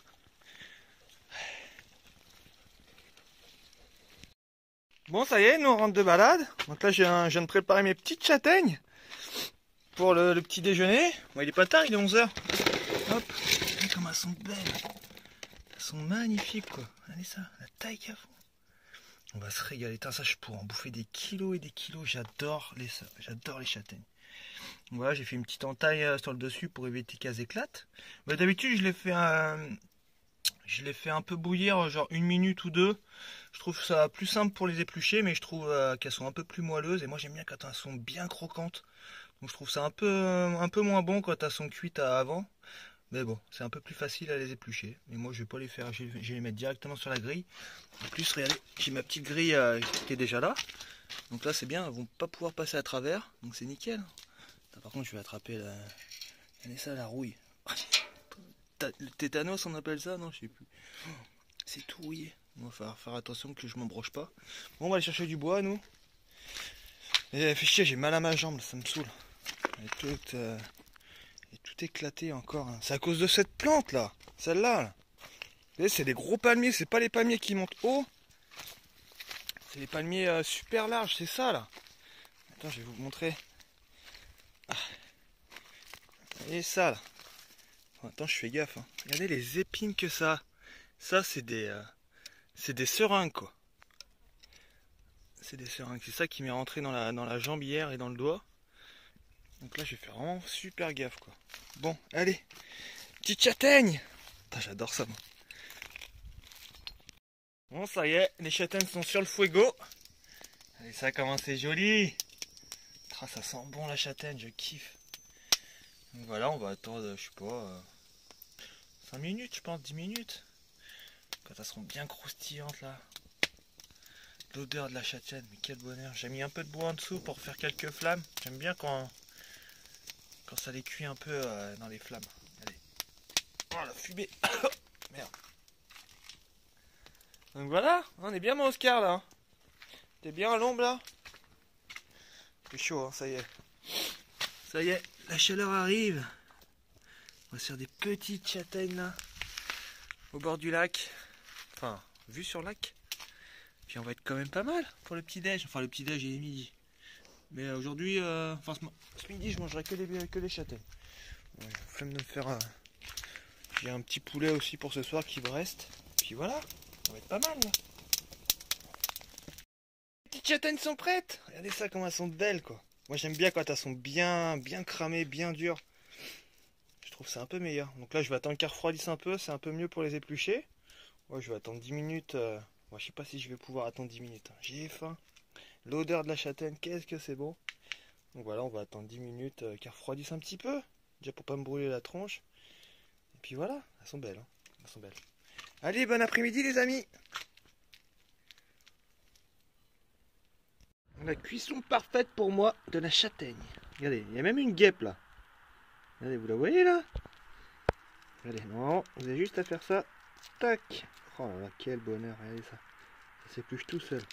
Bon ça y est, nous on rentre de balade. Donc là je viens de préparer mes petites châtaignes pour le petit déjeuner. Bon il est pas tard, il est 11 h. Hop, regardez comme elles sont belles. Elles sont magnifiques quoi. Regardez ça, la taille qu'elles font. On va se régaler. Ça je pourrais en bouffer des kilos et des kilos. J'adore les châtaignes. Voilà, j'ai fait une petite entaille sur le dessus pour éviter qu'elles éclatent. Bah, d'habitude, je les fais un peu bouillir, genre 1 minute ou 2. Je trouve ça plus simple pour les éplucher, mais je trouve qu'elles sont un peu plus moelleuses. Et moi, j'aime bien quand elles sont bien croquantes. Donc, je trouve ça un peu moins bon quand elles sont cuites avant. Mais bon, c'est un peu plus facile à les éplucher. Mais moi, je vais pas les faire. Je vais les mettre directement sur la grille. En plus, regardez, j'ai ma petite grille qui est déjà là. Donc là, c'est bien. Elles vont pas pouvoir passer à travers. Donc, c'est nickel. Par contre, je vais attraper la... Regardez ça, la rouille. Le tétanos, on appelle ça? Non, je sais plus. C'est tout rouillé. On va falloir faire attention que je m'embroche pas. Bon, on va aller chercher du bois, nous. Et fait chier, j'ai mal à ma jambe, ça me saoule. Elle est tout éclaté encore. Hein. C'est à cause de cette plante, là. Celle-là. Là. Vous voyez, c'est des gros palmiers. C'est pas les palmiers qui montent haut. C'est les palmiers super larges. C'est ça, là. Attends, je vais vous montrer. Ah. Et ça là. Bon, attends, je fais gaffe. Hein. Regardez les épines que ça a. Ça, c'est des seringues quoi. C'est des seringues. C'est ça qui m'est rentré dans la jambière et dans le doigt. Donc là, je vais faire vraiment super gaffe quoi. Bon, allez. Petite châtaigne. J'adore ça moi. Bon, ça y est, les châtaignes sont sur le fuego. Allez, ça comment c'est joli. Ah, ça sent bon la châtaigne, je kiffe. Donc voilà, on va attendre, je sais pas, 5 minutes, je pense, 10 minutes. Quand elles seront bien croustillantes là. L'odeur de la châtaigne, mais quel bonheur. J'ai mis un peu de bois en dessous pour faire quelques flammes. J'aime bien quand ça les cuit un peu dans les flammes. Allez. Oh la fumée. Merde. Donc voilà, on est bien mon Oscar là. T'es bien à l'ombre là. C'est chaud, hein, ça y est. Ça y est, la chaleur arrive. On va se faire des petites châtaignes là. Au bord du lac. Enfin, vue sur le lac. Puis on va être quand même pas mal pour le petit-déj. Enfin, le petit-déj il est midi. Mais aujourd'hui, enfin ce midi, je mangerai que les châtaignes. Ouais, flemme de me faire... J'ai un petit poulet aussi pour ce soir qui me reste. Puis voilà, ça va être pas mal là. Les petites châtaignes sont prêtes. Regardez ça, comment elles sont belles quoi. Moi j'aime bien quand elles sont bien cramées, bien dures. Je trouve ça un peu meilleur. Donc là je vais attendre qu'elles refroidissent un peu, c'est un peu mieux pour les éplucher. Ouais, je vais attendre 10 minutes. Moi, je sais pas si je vais pouvoir attendre 10 minutes. J'ai faim. L'odeur de la châtaigne, qu'est-ce que c'est bon. Donc voilà, on va attendre 10 minutes qu'elles refroidissent un petit peu. Déjà pour pas me brûler la tronche. Et puis voilà, elles sont belles. Hein. Elles sont belles. Allez, bon après-midi les amis. La cuisson parfaite pour moi de la châtaigne. Regardez, il y a même une guêpe là. Regardez, vous la voyez là? Regardez, non, vous avez juste à faire ça. Tac. Oh là là, quel bonheur, regardez ça. Ça s'épluche tout seul.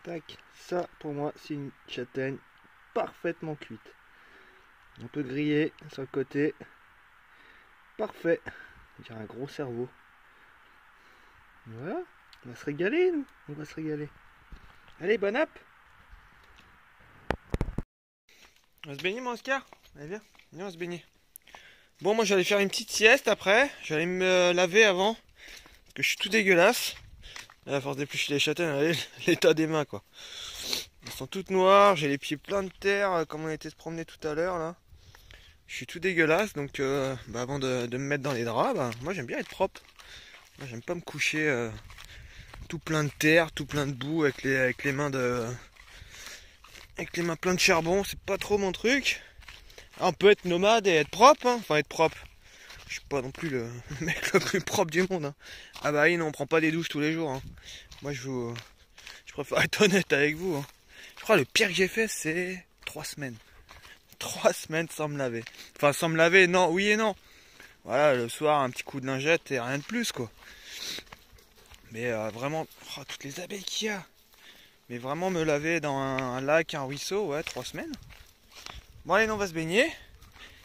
Tac. Ça, pour moi, c'est une châtaigne parfaitement cuite. Un peu grillée sur le côté. Parfait. On dirait un gros cerveau. Voilà. On va se régaler, nous. On va se régaler. Allez, bonne app. On va se baigner, mon Oscar. Allez, viens. Viens, on va se baigner. Bon, moi, j'allais faire une petite sieste après. J'allais me laver avant. Que je suis tout dégueulasse. À force d'éplucher les châtaignes, regardez l'état des mains quoi. Elles sont toutes noires, j'ai les pieds pleins de terre comme on était se promener tout à l'heure là. Je suis tout dégueulasse donc avant de me mettre dans les draps, moi j'aime bien être propre. Moi j'aime pas me coucher tout plein de terre, tout plein de boue avec les mains pleines de charbon, c'est pas trop mon truc. Alors, on peut être nomade et être propre, hein. Enfin être propre. Je suis pas non plus le mec le plus propre du monde. Hein. Ah bah oui, non, on prend pas des douches tous les jours. Hein. Moi, je préfère être honnête avec vous. Hein. Je crois que le pire que j'ai fait, c'est 3 semaines. 3 semaines sans me laver. Enfin, sans me laver, non, oui et non. Voilà, le soir, un petit coup de lingette et rien de plus, quoi. Mais vraiment, toutes les abeilles qu'il y a. Mais vraiment me laver dans un lac, un ruisseau, ouais, 3 semaines. Bon, allez, on va se baigner.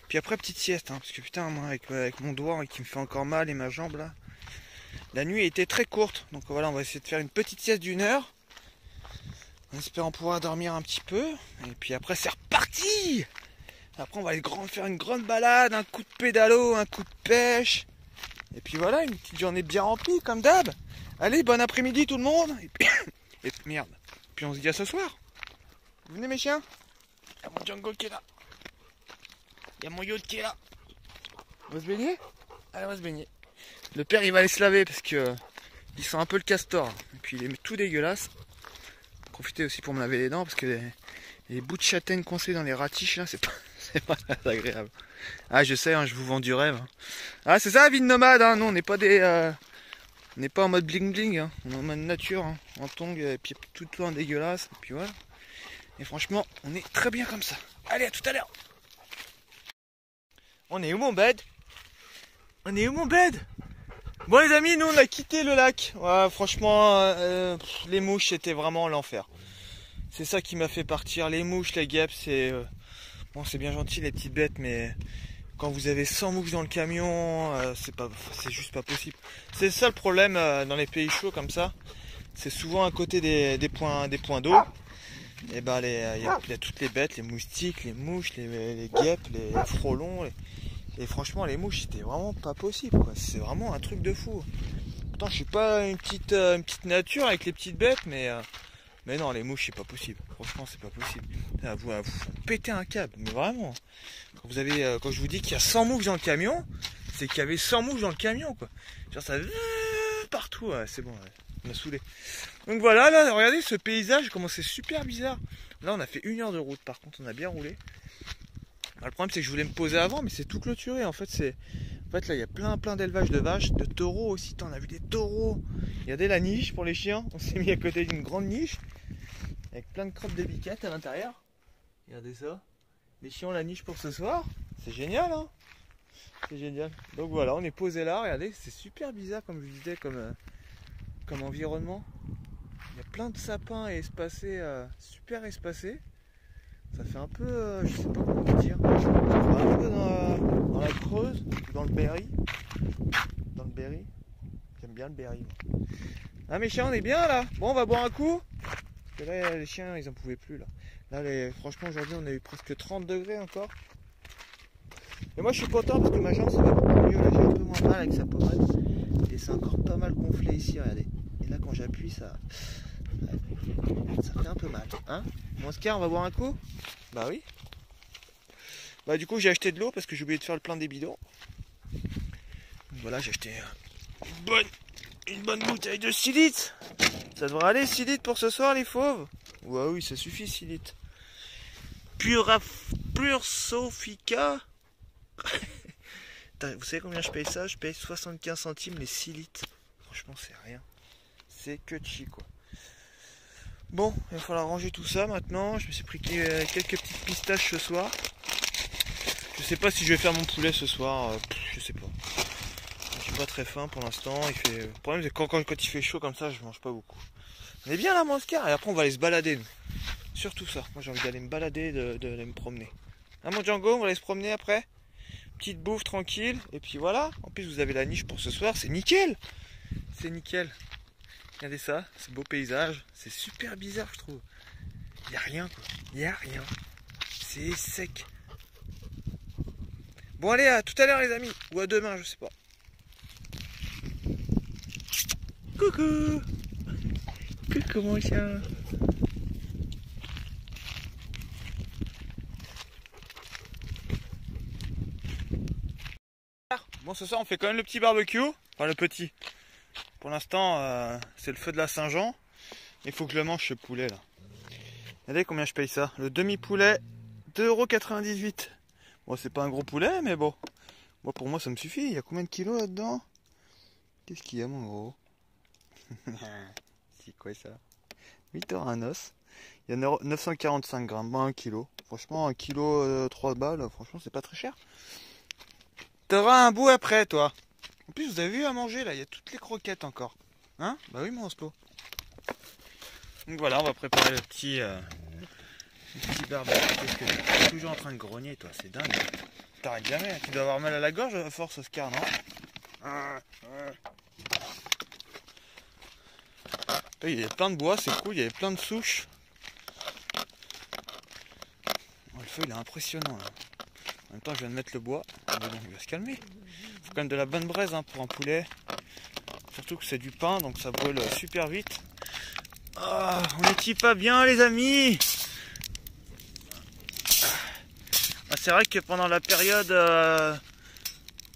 Puis après, petite sieste, hein, parce que putain, moi, avec mon doigt qui me fait encore mal et ma jambe là, la nuit était très courte. Donc voilà, on va essayer de faire une petite sieste d'1 heure, en espérant pouvoir dormir un petit peu. Et puis après, c'est reparti. Après, on va aller faire une grande balade, un coup de pédalo, un coup de pêche. Et puis voilà, une petite journée bien remplie, comme d'hab. Allez, bon après-midi tout le monde. Et puis, merde. Puis on se dit à ce soir. Vous venez mes chiens? Il y a mon Django qui est là. Il y a mon yacht qui est là. On va se baigner? Allez, on va se baigner. Le père, il va aller se laver parce que il sent un peu le castor. Et puis, il est tout dégueulasse. Profitez aussi pour me laver les dents parce que les bouts de châtaigne coincés dans les ratiches, là, c'est pas très agréable. Ah, je sais, hein, je vous vends du rêve. Ah, c'est ça la vie de nomade, hein. Nous, on n'est pas on n'est pas en mode bling bling, hein. On est en mode nature, hein. En tongs, et puis tout le temps dégueulasse. Et puis voilà. Et franchement, on est très bien comme ça. Allez, à tout à l'heure. On est où mon bed? On est où mon bed? Bon les amis, nous on a quitté le lac. Ouais, franchement, les mouches c'était vraiment l'enfer. C'est ça qui m'a fait partir. Les mouches, les guêpes, c'est... Bon, c'est bien gentil les petites bêtes, mais quand vous avez 100 mouches dans le camion, c'est juste pas possible. C'est ça le problème dans les pays chauds comme ça. C'est souvent à côté des points d'eau. Et ben il y a toutes les bêtes, les moustiques, les mouches, les guêpes, les frelons. Et franchement les mouches c'était vraiment pas possible quoi. C'est vraiment un truc de fou. Pourtant je suis pas une petite nature avec les petites bêtes, mais non les mouches c'est pas possible. Franchement c'est pas possible. Vous pétez un câble, mais vraiment. Quand je vous dis qu'il y a 100 mouches dans le camion, c'est qu'il y avait 100 mouches dans le camion quoi. Genre ça partout, ouais, c'est bon, ouais. On m'a saoulé. Donc voilà, là, regardez ce paysage, comment c'est super bizarre. Là, on a fait 1 heure de route, par contre, on a bien roulé. Alors, le problème, c'est que je voulais me poser avant, mais c'est tout clôturé. En fait, En fait là il y a plein d'élevage de vaches, de taureaux aussi, on a vu des taureaux. Regardez la niche pour les chiens, on s'est mis à côté d'une grande niche avec plein de crottes de biquettes à l'intérieur. Regardez ça, les chiens ont la niche pour ce soir, c'est génial hein. C'est génial. Donc voilà, on est posé là, regardez, c'est super bizarre comme je vous disais comme environnement. Il y a plein de sapins et espacés, super espacés. Ça fait un peu, je sais pas comment dire, un peu dans la Creuse, dans le Berry. Dans le Berry. J'aime bien le Berry. Ah mes chiens, on est bien là. Bon, on va boire un coup. Parce que là, les chiens, ils en pouvaient plus là. Là, franchement, aujourd'hui, on a eu presque 30 degrés encore. Et moi, je suis content parce que ma jambe, ça va beaucoup mieux. Là, j'ai un peu moins mal avec sa pommade. Et c'est encore pas mal gonflé ici, regardez. Et là, quand j'appuie, ça fait un peu mal. Hein, mon Oscar, on va boire un coup? Bah oui. Bah du coup, j'ai acheté de l'eau parce que j'ai oublié de faire le plein des bidons. Donc, voilà, j'ai acheté une bonne bouteille de 6 litres. Ça devrait aller 6 litres pour ce soir, les fauves? Ouais, oui, ça suffit 6 litres. Pure Sofica. Vous savez combien je paye ça? Je paye 75 centimes les 6 litres. Franchement, c'est rien. C'est que chi quoi. Bon, il va falloir ranger tout ça maintenant. Je me suis pris quelques petites pistaches ce soir. Je sais pas si je vais faire mon poulet ce soir. Je sais pas. J'ai pas très faim pour l'instant. Le problème c'est que quand il fait chaud comme ça, je mange pas beaucoup. On est bien là, mon Oscar. Et après, on va aller se balader. Nous. Surtout ça. Moi, j'ai envie d'aller me balader, d'aller me promener. Hein, mon Django, on va aller se promener après. Petite bouffe tranquille. Et puis voilà. En plus, vous avez la niche pour ce soir. C'est nickel. C'est nickel. Regardez ça, ce beau paysage, c'est super bizarre je trouve. Il n'y a rien quoi, il n'y a rien. C'est sec. Bon allez, à tout à l'heure les amis, ou à demain, je sais pas. Coucou. Coucou mon chien. Bon ce soir on fait quand même le petit barbecue, enfin le petit. Pour l'instant, c'est le feu de la Saint-Jean. Il faut que je le mange ce poulet là. Regardez combien je paye ça. Le demi-poulet, 2,98 €. Bon, c'est pas un gros poulet, mais bon. Moi, pour moi, ça me suffit. Il y a combien de kilos là-dedans? Qu'est-ce qu'il y a, mon gros? C'est quoi ça? 8 € un os. Il y a 945 grammes, bon, 1 kilo. Franchement, 1 kilo 3 balles, franchement, c'est pas très cher. T'auras un bout après, toi. En plus, vous avez vu à manger là, il y a toutes les croquettes encore. Hein? Bah oui, mon Oslo. Donc voilà, on va préparer le petit barbecue. Qu'est-ce que tu es toujours en train de grogner, toi? C'est dingue. T'arrêtes jamais. Tu dois avoir mal à la gorge à force, Oscar, non? Il y a plein de bois, c'est cool. Il y avait plein de souches. Oh, le feu, il est impressionnant là. En même temps, je viens de mettre le bois. Mais bon, il va se calmer. Il faut quand même de la bonne braise hein, pour un poulet. Surtout que c'est du pain, donc ça brûle super vite. Oh, on n'est-il pas bien, les amis? Ah, c'est vrai que pendant la période...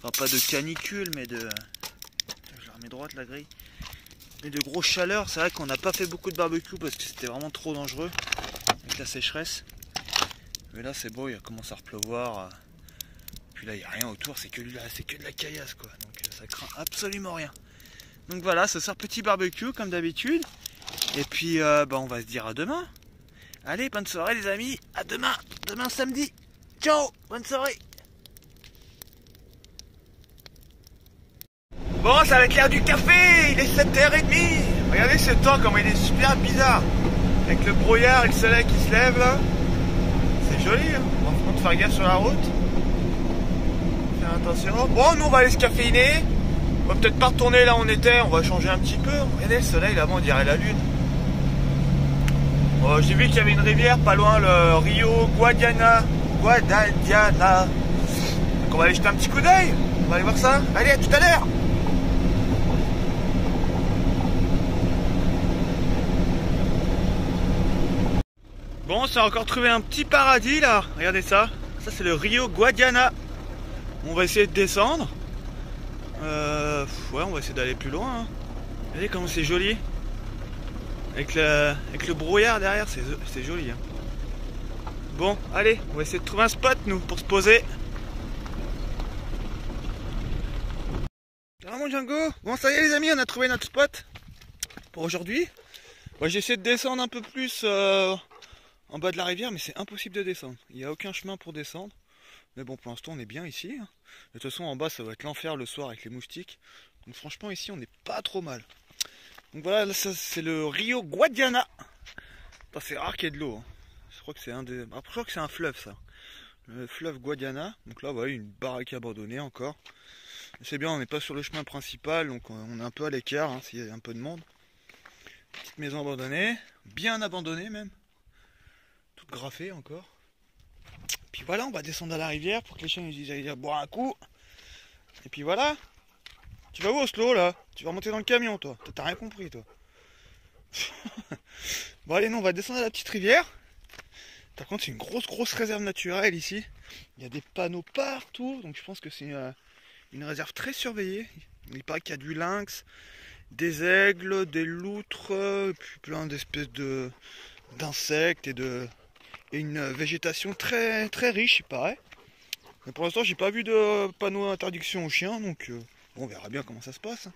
enfin, pas de canicule, mais de... Je la remets droite, la grille. Mais de grosse chaleur, c'est vrai qu'on n'a pas fait beaucoup de barbecue parce que c'était vraiment trop dangereux avec la sécheresse. Mais là, c'est beau, il commence à repleuvoir. Puis là, il n'y a rien autour, c'est que de la caillasse, quoi. Donc ça craint absolument rien. Donc voilà, ce soir, petit barbecue, comme d'habitude. Et puis, on va se dire à demain. Allez, bonne soirée, les amis. À demain. Demain, samedi. Ciao, bonne soirée. Bon, ça va être l'heure du café. Il est 7h30. Regardez ce temps, comment il est super bizarre. Avec le brouillard et le soleil qui se lève, là. C'est joli, hein. On va faire gaffe sur la route. Faire attention. Bon, nous on va aller se caféiner. On va peut-être pas retourner là où on était, on va changer un petit peu. Regardez le soleil là-bas, on dirait la lune. Oh, j'ai vu qu'il y avait une rivière pas loin, le Rio Guadiana. Donc on va aller jeter un petit coup d'œil. On va aller voir ça. Allez, à tout à l'heure. Bon, on s'est encore trouvé un petit paradis là. Regardez ça. Ça c'est le Rio Guadiana. On va essayer de descendre. Ouais, on va essayer d'aller plus loin. Hein. Regardez comment c'est joli. Avec le brouillard derrière, c'est joli. Hein. Bon, allez, on va essayer de trouver un spot nous pour se poser. Ah mon Django. Bon ça y est les amis, on a trouvé notre spot pour aujourd'hui. Moi j'essaie de descendre un peu plus en bas de la rivière, mais c'est impossible de descendre. Il n'y a aucun chemin pour descendre. Mais bon, pour l'instant on est bien ici. De toute façon en bas ça va être l'enfer le soir avec les moustiques. Donc franchement ici on n'est pas trop mal. Donc voilà, là, ça c'est le Rio Guadiana. C'est rare qu'il y ait de l'eau. Je crois que c'est je crois que c'est un fleuve ça. Le fleuve Guadiana. Donc là voilà, une baraque abandonnée encore. C'est bien, on n'est pas sur le chemin principal, donc on est un peu à l'écart s'il y a un peu de monde. Petite maison abandonnée, bien abandonnée même. Toute graffée encore. Puis voilà, on va descendre à la rivière pour que les chiens nous disent d'aller boire un coup. Et puis voilà. Tu vas où Oslo là? Tu vas monter dans le camion toi? T'as rien compris toi. Bon allez, non, on va descendre à la petite rivière. Par contre c'est une grosse réserve naturelle ici. Il y a des panneaux partout, donc je pense que c'est une réserve très surveillée. Il paraît qu'il y a du lynx, des aigles, des loutres, puis plein d'espèces d'insectes et une végétation très riche, il paraît. Mais pour l'instant, j'ai pas vu de panneau d'interdiction aux chiens, donc bon, on verra bien comment ça se passe.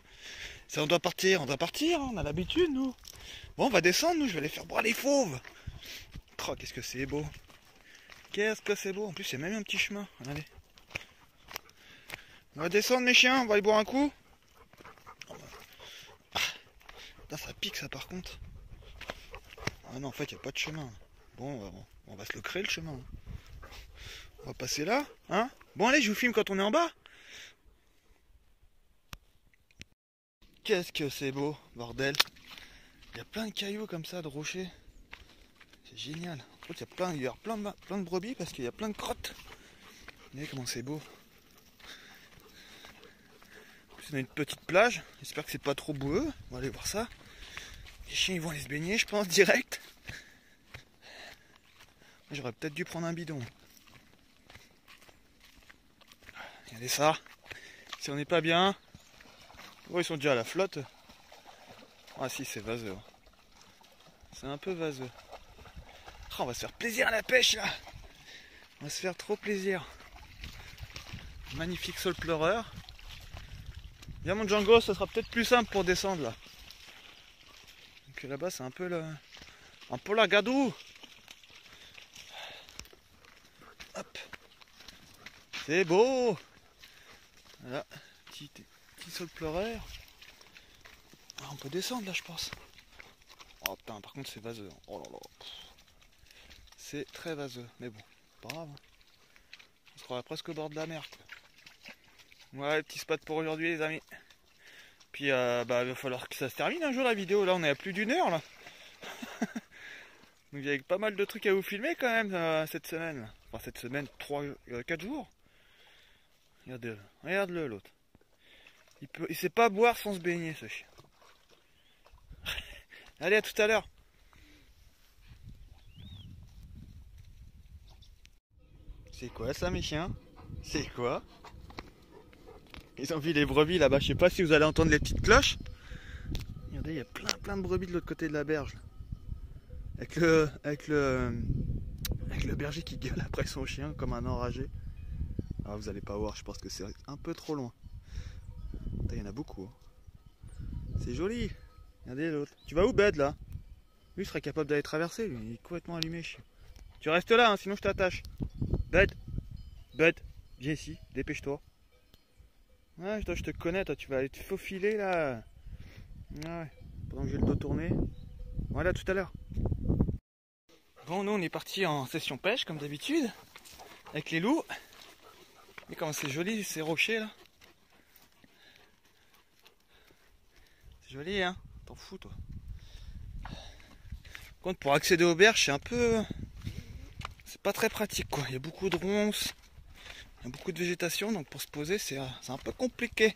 Ça, on doit partir, on a l'habitude, nous. Bon, on va descendre, nous, je vais aller faire boire les fauves. Oh, qu'est-ce que c'est beau. Qu'est-ce que c'est beau. En plus, il y a même un petit chemin. Allez. On va descendre mes chiens, on va aller boire un coup. Là, ça pique ça par contre. Ah non, en fait, il n'y a pas de chemin. Bon, on va se le créer le chemin. On va passer là, hein. Bon, allez, je vous filme quand on est en bas. Qu'est-ce que c'est beau, bordel. Il y a plein de cailloux comme ça, de rochers. C'est génial. En fait, il y a plein de brebis parce qu'il y a plein de crottes. Regardez comment c'est beau. On a une petite plage, j'espère que c'est pas trop boueux, on va aller voir ça. Les chiens ils vont aller se baigner je pense direct. J'aurais peut-être dû prendre un bidon. Regardez ça, si on n'est pas bien. Oh, ils sont déjà à la flotte. Ah si, c'est vaseux. C'est un peu vaseux. Oh, on va se faire plaisir à la pêche là. On va se faire trop plaisir. Magnifique saule pleureur. Viens mon Django, ça sera peut-être plus simple pour descendre là. Donc là-bas c'est un peu la gadou. Hop. C'est beau. Voilà, petit saule pleureur. Ah, on peut descendre là je pense. Oh putain, par contre c'est vaseux. Oh là là. C'est très vaseux, mais bon, pas grave. On se croirait presque au bord de la mer quoi. Ouais, petit spot pour aujourd'hui les amis. Puis il va falloir que ça se termine un jour la vidéo. Là on est à plus d'1 heure là. Donc il y a pas mal de trucs à vous filmer quand même cette semaine là. Enfin cette semaine, 4 jours. Regarde-le l'autre. Il sait pas boire sans se baigner ce chien. Allez, à tout à l'heure. C'est quoi ça mes chiens? C'est quoi? Ils ont vu les brebis là-bas, je sais pas si vous allez entendre les petites cloches. Regardez, il y a plein de brebis de l'autre côté de la berge. Avec le berger qui gueule après son chien comme un enragé. Ah, vous allez pas voir, je pense que c'est un peu trop loin. Il y en a beaucoup. Hein. C'est joli. Regardez l'autre. Tu vas où Bud là? Lui serait capable d'aller traverser, lui. Il est complètement allumé. Tu restes là, hein, sinon je t'attache. Bud, viens ici, dépêche-toi. Ouais, toi, je te connais, toi, tu vas aller te faufiler là. Ouais, pendant que j'ai le dos tourné. Voilà, tout à l'heure. Bon, nous, on est parti en session pêche, comme d'habitude, avec les loups. Mais comment c'est joli, ces rochers là. C'est joli, hein. T'en fous, toi. Par contre, pour accéder aux berges, c'est un peu... C'est pas très pratique, quoi. Il y a beaucoup de ronces. Il y a beaucoup de végétation, donc pour se poser, c'est un peu compliqué.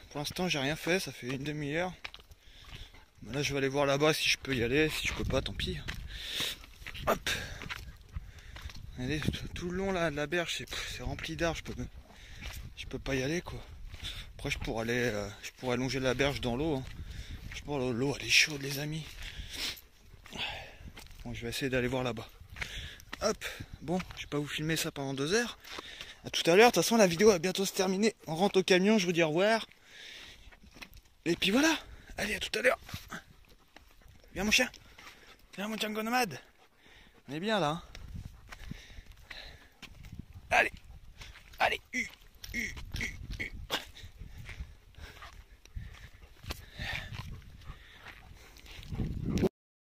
Pour l'instant, j'ai rien fait, ça fait une demi-heure. Là, je vais aller voir là-bas si je peux y aller. Si je peux pas, tant pis. Hop. Allez, tout le long là, de la berge, c'est rempli d'arbres. Je peux pas y aller, quoi. Après, je pourrais longer la berge dans l'eau. Hein. Je pense l'eau, elle est chaude, les amis. Bon, je vais essayer d'aller voir là-bas. Hop. Bon, je vais pas vous filmer ça pendant 2 heures. À tout à l'heure, de toute façon la vidéo va bientôt se terminer. On rentre au camion, je vous dis au revoir. Et puis voilà. Allez, à tout à l'heure. Viens mon chien. Viens mon Django nomade. On est bien là. Hein. Allez. Allez.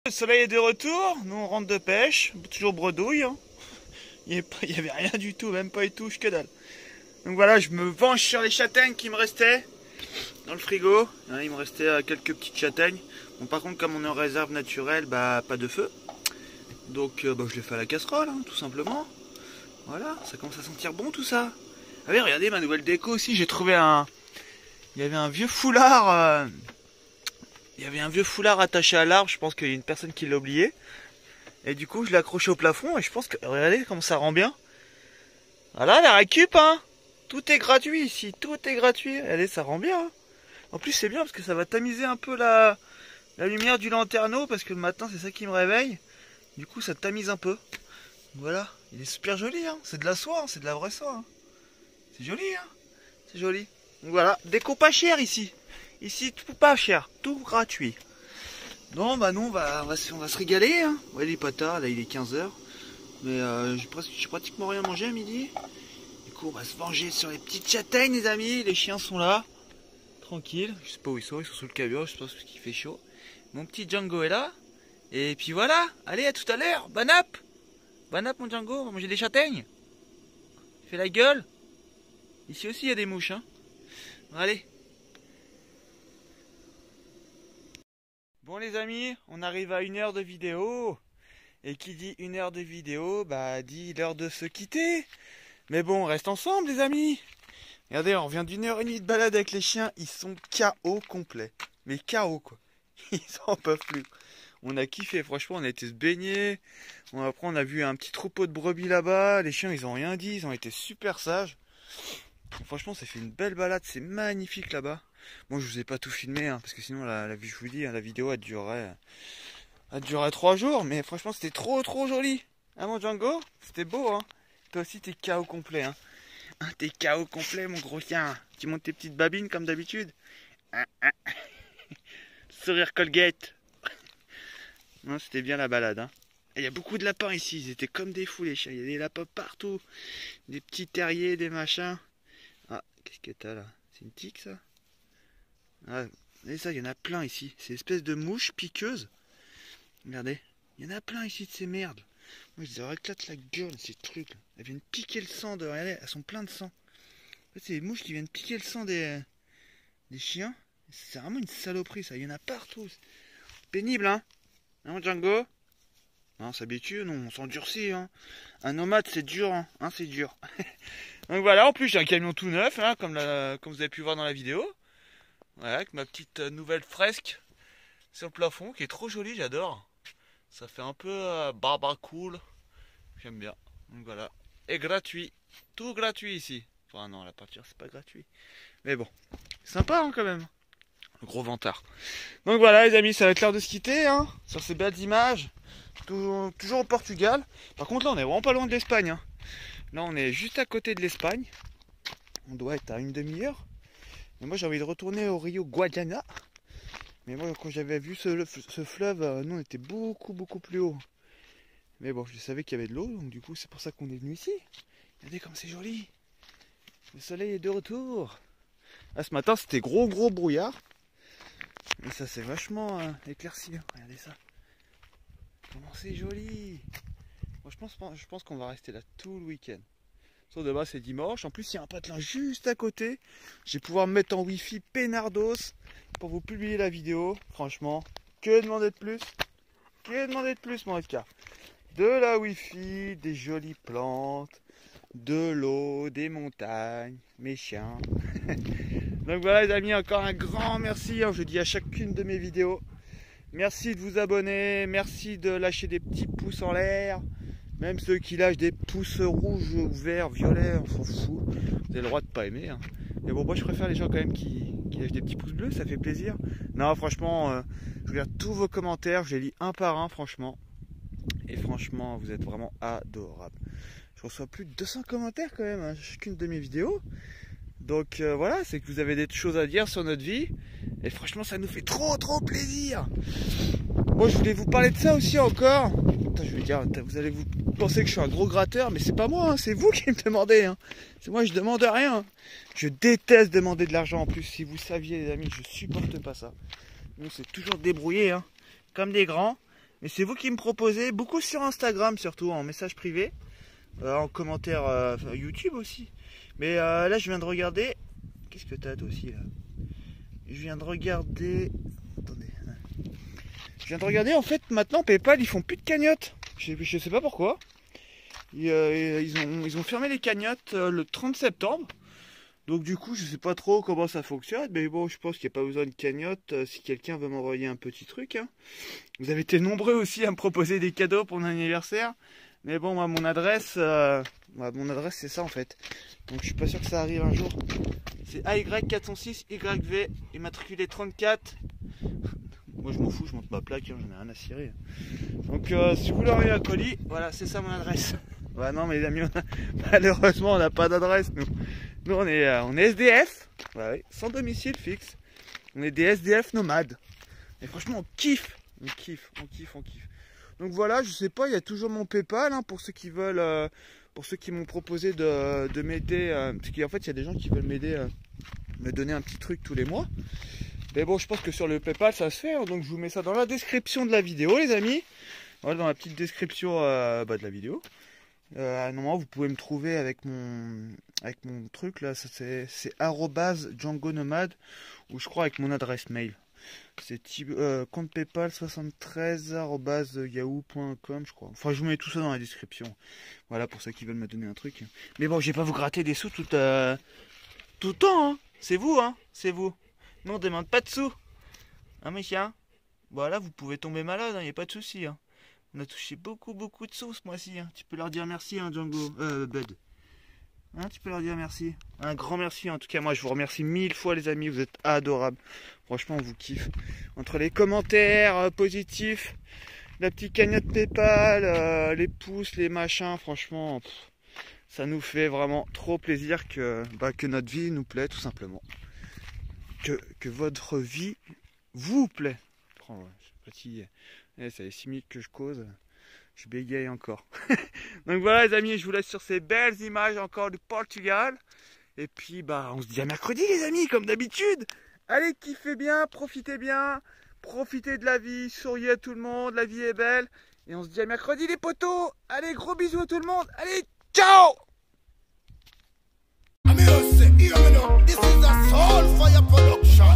Le soleil est de retour. Nous on rentre de pêche. Toujours bredouille. Hein. Il n'y avait rien du tout. Même pas une touche, que dalle. Donc voilà, je me venge sur les châtaignes qui me restaient dans le frigo. Il me restait quelques petites châtaignes. Bon, par contre, comme on est en réserve naturelle, bah pas de feu. Donc je les fais à la casserole, hein, tout simplement. Voilà, ça commence à sentir bon tout ça. Ah oui, regardez ma nouvelle déco aussi. J'ai trouvé un... Il y avait un vieux foulard. Il y avait un vieux foulard attaché à l'arbre. Je pense qu'il y a une personne qui l'a oublié. Et du coup, je l'ai accroché au plafond. Et je pense que... Regardez comment ça rend bien. Voilà, la récup, hein. Tout est gratuit ici. Tout est gratuit. Regardez, ça rend bien. Hein. En plus, c'est bien parce que ça va tamiser un peu la lumière du lanterneau. Parce que le matin, c'est ça qui me réveille. Du coup, ça tamise un peu. Voilà. Il est super joli. Hein. C'est de la soie. Hein. C'est de la vraie soie. Hein. C'est joli. Hein. C'est joli. Donc voilà. Déco pas cher ici. Ici, tout pas cher. Tout gratuit. Non, bah non, on va se régaler. Hein. Ouais, il est pas tard. Là, il est 15h. Mais j'ai pratiquement rien mangé à midi. Du coup, on va se venger sur les petites châtaignes, les amis. Les chiens sont là. Tranquille. Je sais pas où ils sont sous le camion. Je pense qu'il fait chaud. Mon petit Django est là. Et puis voilà. Allez, à tout à l'heure. Bon app. Bon app, mon Django. On va manger des châtaignes. Il fait la gueule. Ici aussi, il y a des mouches. Hein. Allez. Bon, les amis, on arrive à 1 heure de vidéo. Et qui dit 1 heure de vidéo, bah dit l'heure de se quitter. Mais bon, on reste ensemble, les amis. Regardez, on revient d'1h30 de balade avec les chiens. Ils sont KO complet. Mais KO, quoi. Ils en peuvent plus. On a kiffé, franchement, on a été se baigner. Bon, après, on a vu un petit troupeau de brebis là-bas. Les chiens, ils ont rien dit. Ils ont été super sages. Franchement, ça fait une belle balade. C'est magnifique là-bas. Bon, je vous ai pas tout filmé, hein, parce que sinon, je vous dis, hein, la vidéo, elle durerait 3 jours. Mais franchement, c'était trop joli. Hein, mon Django? C'était beau, hein. Toi aussi, t'es KO complet, hein. T'es KO complet, mon gros chien. Tu montes tes petites babines comme d'habitude. Sourire Colgate. Non, c'était bien la balade. Hein. Il y a beaucoup de lapins ici. Ils étaient comme des fous, les chiens. Il y a des lapins partout. Des petits terriers, des machins. Ah, qu'est-ce que t'as là? C'est une tique, ça? Ah, regardez ça, il y en a plein ici. C'est une espèce de mouche piqueuse. Regardez. Il y en a plein ici de ces merdes. Moi, je les éclate la gueule, ces trucs. Là. Elles viennent piquer le sang. Regardez, elles sont pleines de sang. En fait, c'est des mouches qui viennent piquer le sang des chiens. C'est vraiment une saloperie, ça. Il y en a partout. Pénible, hein? Hein, Django? Non, on s'habitue, non, on s'endurcit, hein. Un nomade, c'est dur, hein, c'est dur. Donc voilà, en plus, j'ai un camion tout neuf, hein, comme vous avez pu voir dans la vidéo. Voilà, avec ma petite nouvelle fresque sur le plafond, qui est trop jolie, j'adore. Ça fait un peu barbare cool. J'aime bien. Donc voilà. Et gratuit. Tout gratuit ici. Enfin non, la peinture, c'est pas gratuit. Mais bon, sympa, hein, quand même. Le gros vantard. Donc voilà les amis, ça va être l'heure de se quitter hein, sur ces belles images. Toujours au Portugal. Par contre là on est vraiment pas loin de l'Espagne. Hein. Là on est juste à côté de l'Espagne. On doit être à une demi-heure. Mais moi j'ai envie de retourner au Rio Guadiana. Mais moi quand j'avais vu ce fleuve, nous on était beaucoup plus haut. Mais bon je savais qu'il y avait de l'eau. Donc du coup c'est pour ça qu'on est venu ici. Regardez comme c'est joli. Le soleil est de retour. Ah, ce matin c'était gros brouillard. Mais ça c'est vachement éclairci. Regardez ça. Comment c'est joli. Moi, je pense qu'on va rester là tout le week-end. Sauf de bas c'est dimanche. En plus il y a un patelin juste à côté. Je vais pouvoir me mettre en wifi peinardos pour vous publier la vidéo. Franchement, que demander de plus? Que demander de plus mon Edgar? De la wifi, des jolies plantes, de l'eau, des montagnes, mes chiens. Donc voilà les amis, encore un grand merci, je dis à chacune de mes vidéos. Merci de vous abonner, merci de lâcher des petits pouces en l'air. Même ceux qui lâchent des pouces rouges, verts, violets, on s'en fout. Vous avez le droit de pas aimer. Hein. Mais bon, moi je préfère les gens quand même qui lâchent des petits pouces bleus, ça fait plaisir. Non franchement, je regarde tous vos commentaires, je les lis un par un franchement. Et franchement, vous êtes vraiment adorables. Je reçois plus de 200 commentaires quand même, hein, chacune de mes vidéos. Donc voilà, c'est que vous avez des choses à dire sur notre vie. Et franchement, ça nous fait trop plaisir. Moi, je voulais vous parler de ça aussi encore. Attends, je vais dire, vous allez vous penser que je suis un gros gratteur, mais c'est pas moi, hein, c'est vous qui me demandez. Hein. C'est moi, je demande rien. Je déteste demander de l'argent en plus. Si vous saviez, les amis, je supporte pas ça. Nous, c'est toujours débrouillé, hein, comme des grands. Mais c'est vous qui me proposez, beaucoup sur Instagram, surtout en message privé, en commentaire YouTube aussi. Mais là, je viens de regarder. Qu'est-ce que t'as toi aussi là? Je viens de regarder. Attendez. Je viens de regarder. En fait, maintenant, PayPal, ils font plus de cagnottes. Je sais pas pourquoi. Ils ont fermé les cagnottes le 30 septembre. Donc du coup, je sais pas trop comment ça fonctionne. Mais bon, je pense qu'il n'y a pas besoin de cagnotte si quelqu'un veut m'envoyer un petit truc. Hein. Vous avez été nombreux aussi à me proposer des cadeaux pour mon anniversaire. Mais bon, moi, mon adresse c'est ça en fait. Donc je suis pas sûr que ça arrive un jour. C'est AY406YV, immatriculé 34. Moi je m'en fous, je monte ma plaque, hein, j'en ai rien à cirer. Donc si vous voulez envoyer un colis, voilà, c'est ça mon adresse. Bah non mais les amis, malheureusement on n'a pas d'adresse nous. Nous on est SDF, ouais, sans domicile fixe. On est des SDF nomades. Et franchement on kiffe. Donc voilà, je sais pas, il y a toujours mon PayPal hein, pour ceux qui veulent, pour ceux qui m'ont proposé de m'aider, parce qu'en fait il y a des gens qui veulent m'aider, me donner un petit truc tous les mois. Mais bon, je pense que sur le PayPal ça se fait, hein, donc je vous mets ça dans la description de la vidéo les amis. Voilà, dans la petite description de la vidéo. Normalement vous pouvez me trouver avec mon truc là, c'est @Django Nomade, ou je crois avec mon adresse mail. C'est compte PayPal 73@yahoo.com je crois. Enfin je vous mets tout ça dans la description. Voilà pour ceux qui veulent me donner un truc. Mais bon, je vais pas vous gratter des sous tout le temps. Hein. C'est vous, hein. C'est vous. Nous on demande pas de sous. Hein mes chiens. Voilà, vous pouvez tomber malade, il n'y a pas de souci. Hein. On a touché beaucoup de sous ce mois-ci. Hein. Tu peux leur dire merci, hein, Django. Bud. Hein, tu peux leur dire merci. Un grand merci. En tout cas, moi, je vous remercie 1000 fois, les amis. Vous êtes adorables. Franchement, on vous kiffe. Entre les commentaires positifs, la petite cagnotte PayPal, les pouces, les machins, franchement, ça nous fait vraiment trop plaisir que notre vie nous plaît, tout simplement. Que votre vie vous plaît. Oh, ouais, je suis fatigué. Ça fait 6 minutes que je cause. Je bégaye encore. Donc voilà les amis, je vous laisse sur ces belles images encore du Portugal. Et puis on se dit à mercredi les amis, comme d'habitude. Allez, kiffez bien, profitez de la vie, souriez à tout le monde, la vie est belle. Et on se dit à mercredi les potos. Allez, gros bisous à tout le monde. Allez, ciao. This is a Soulfire production.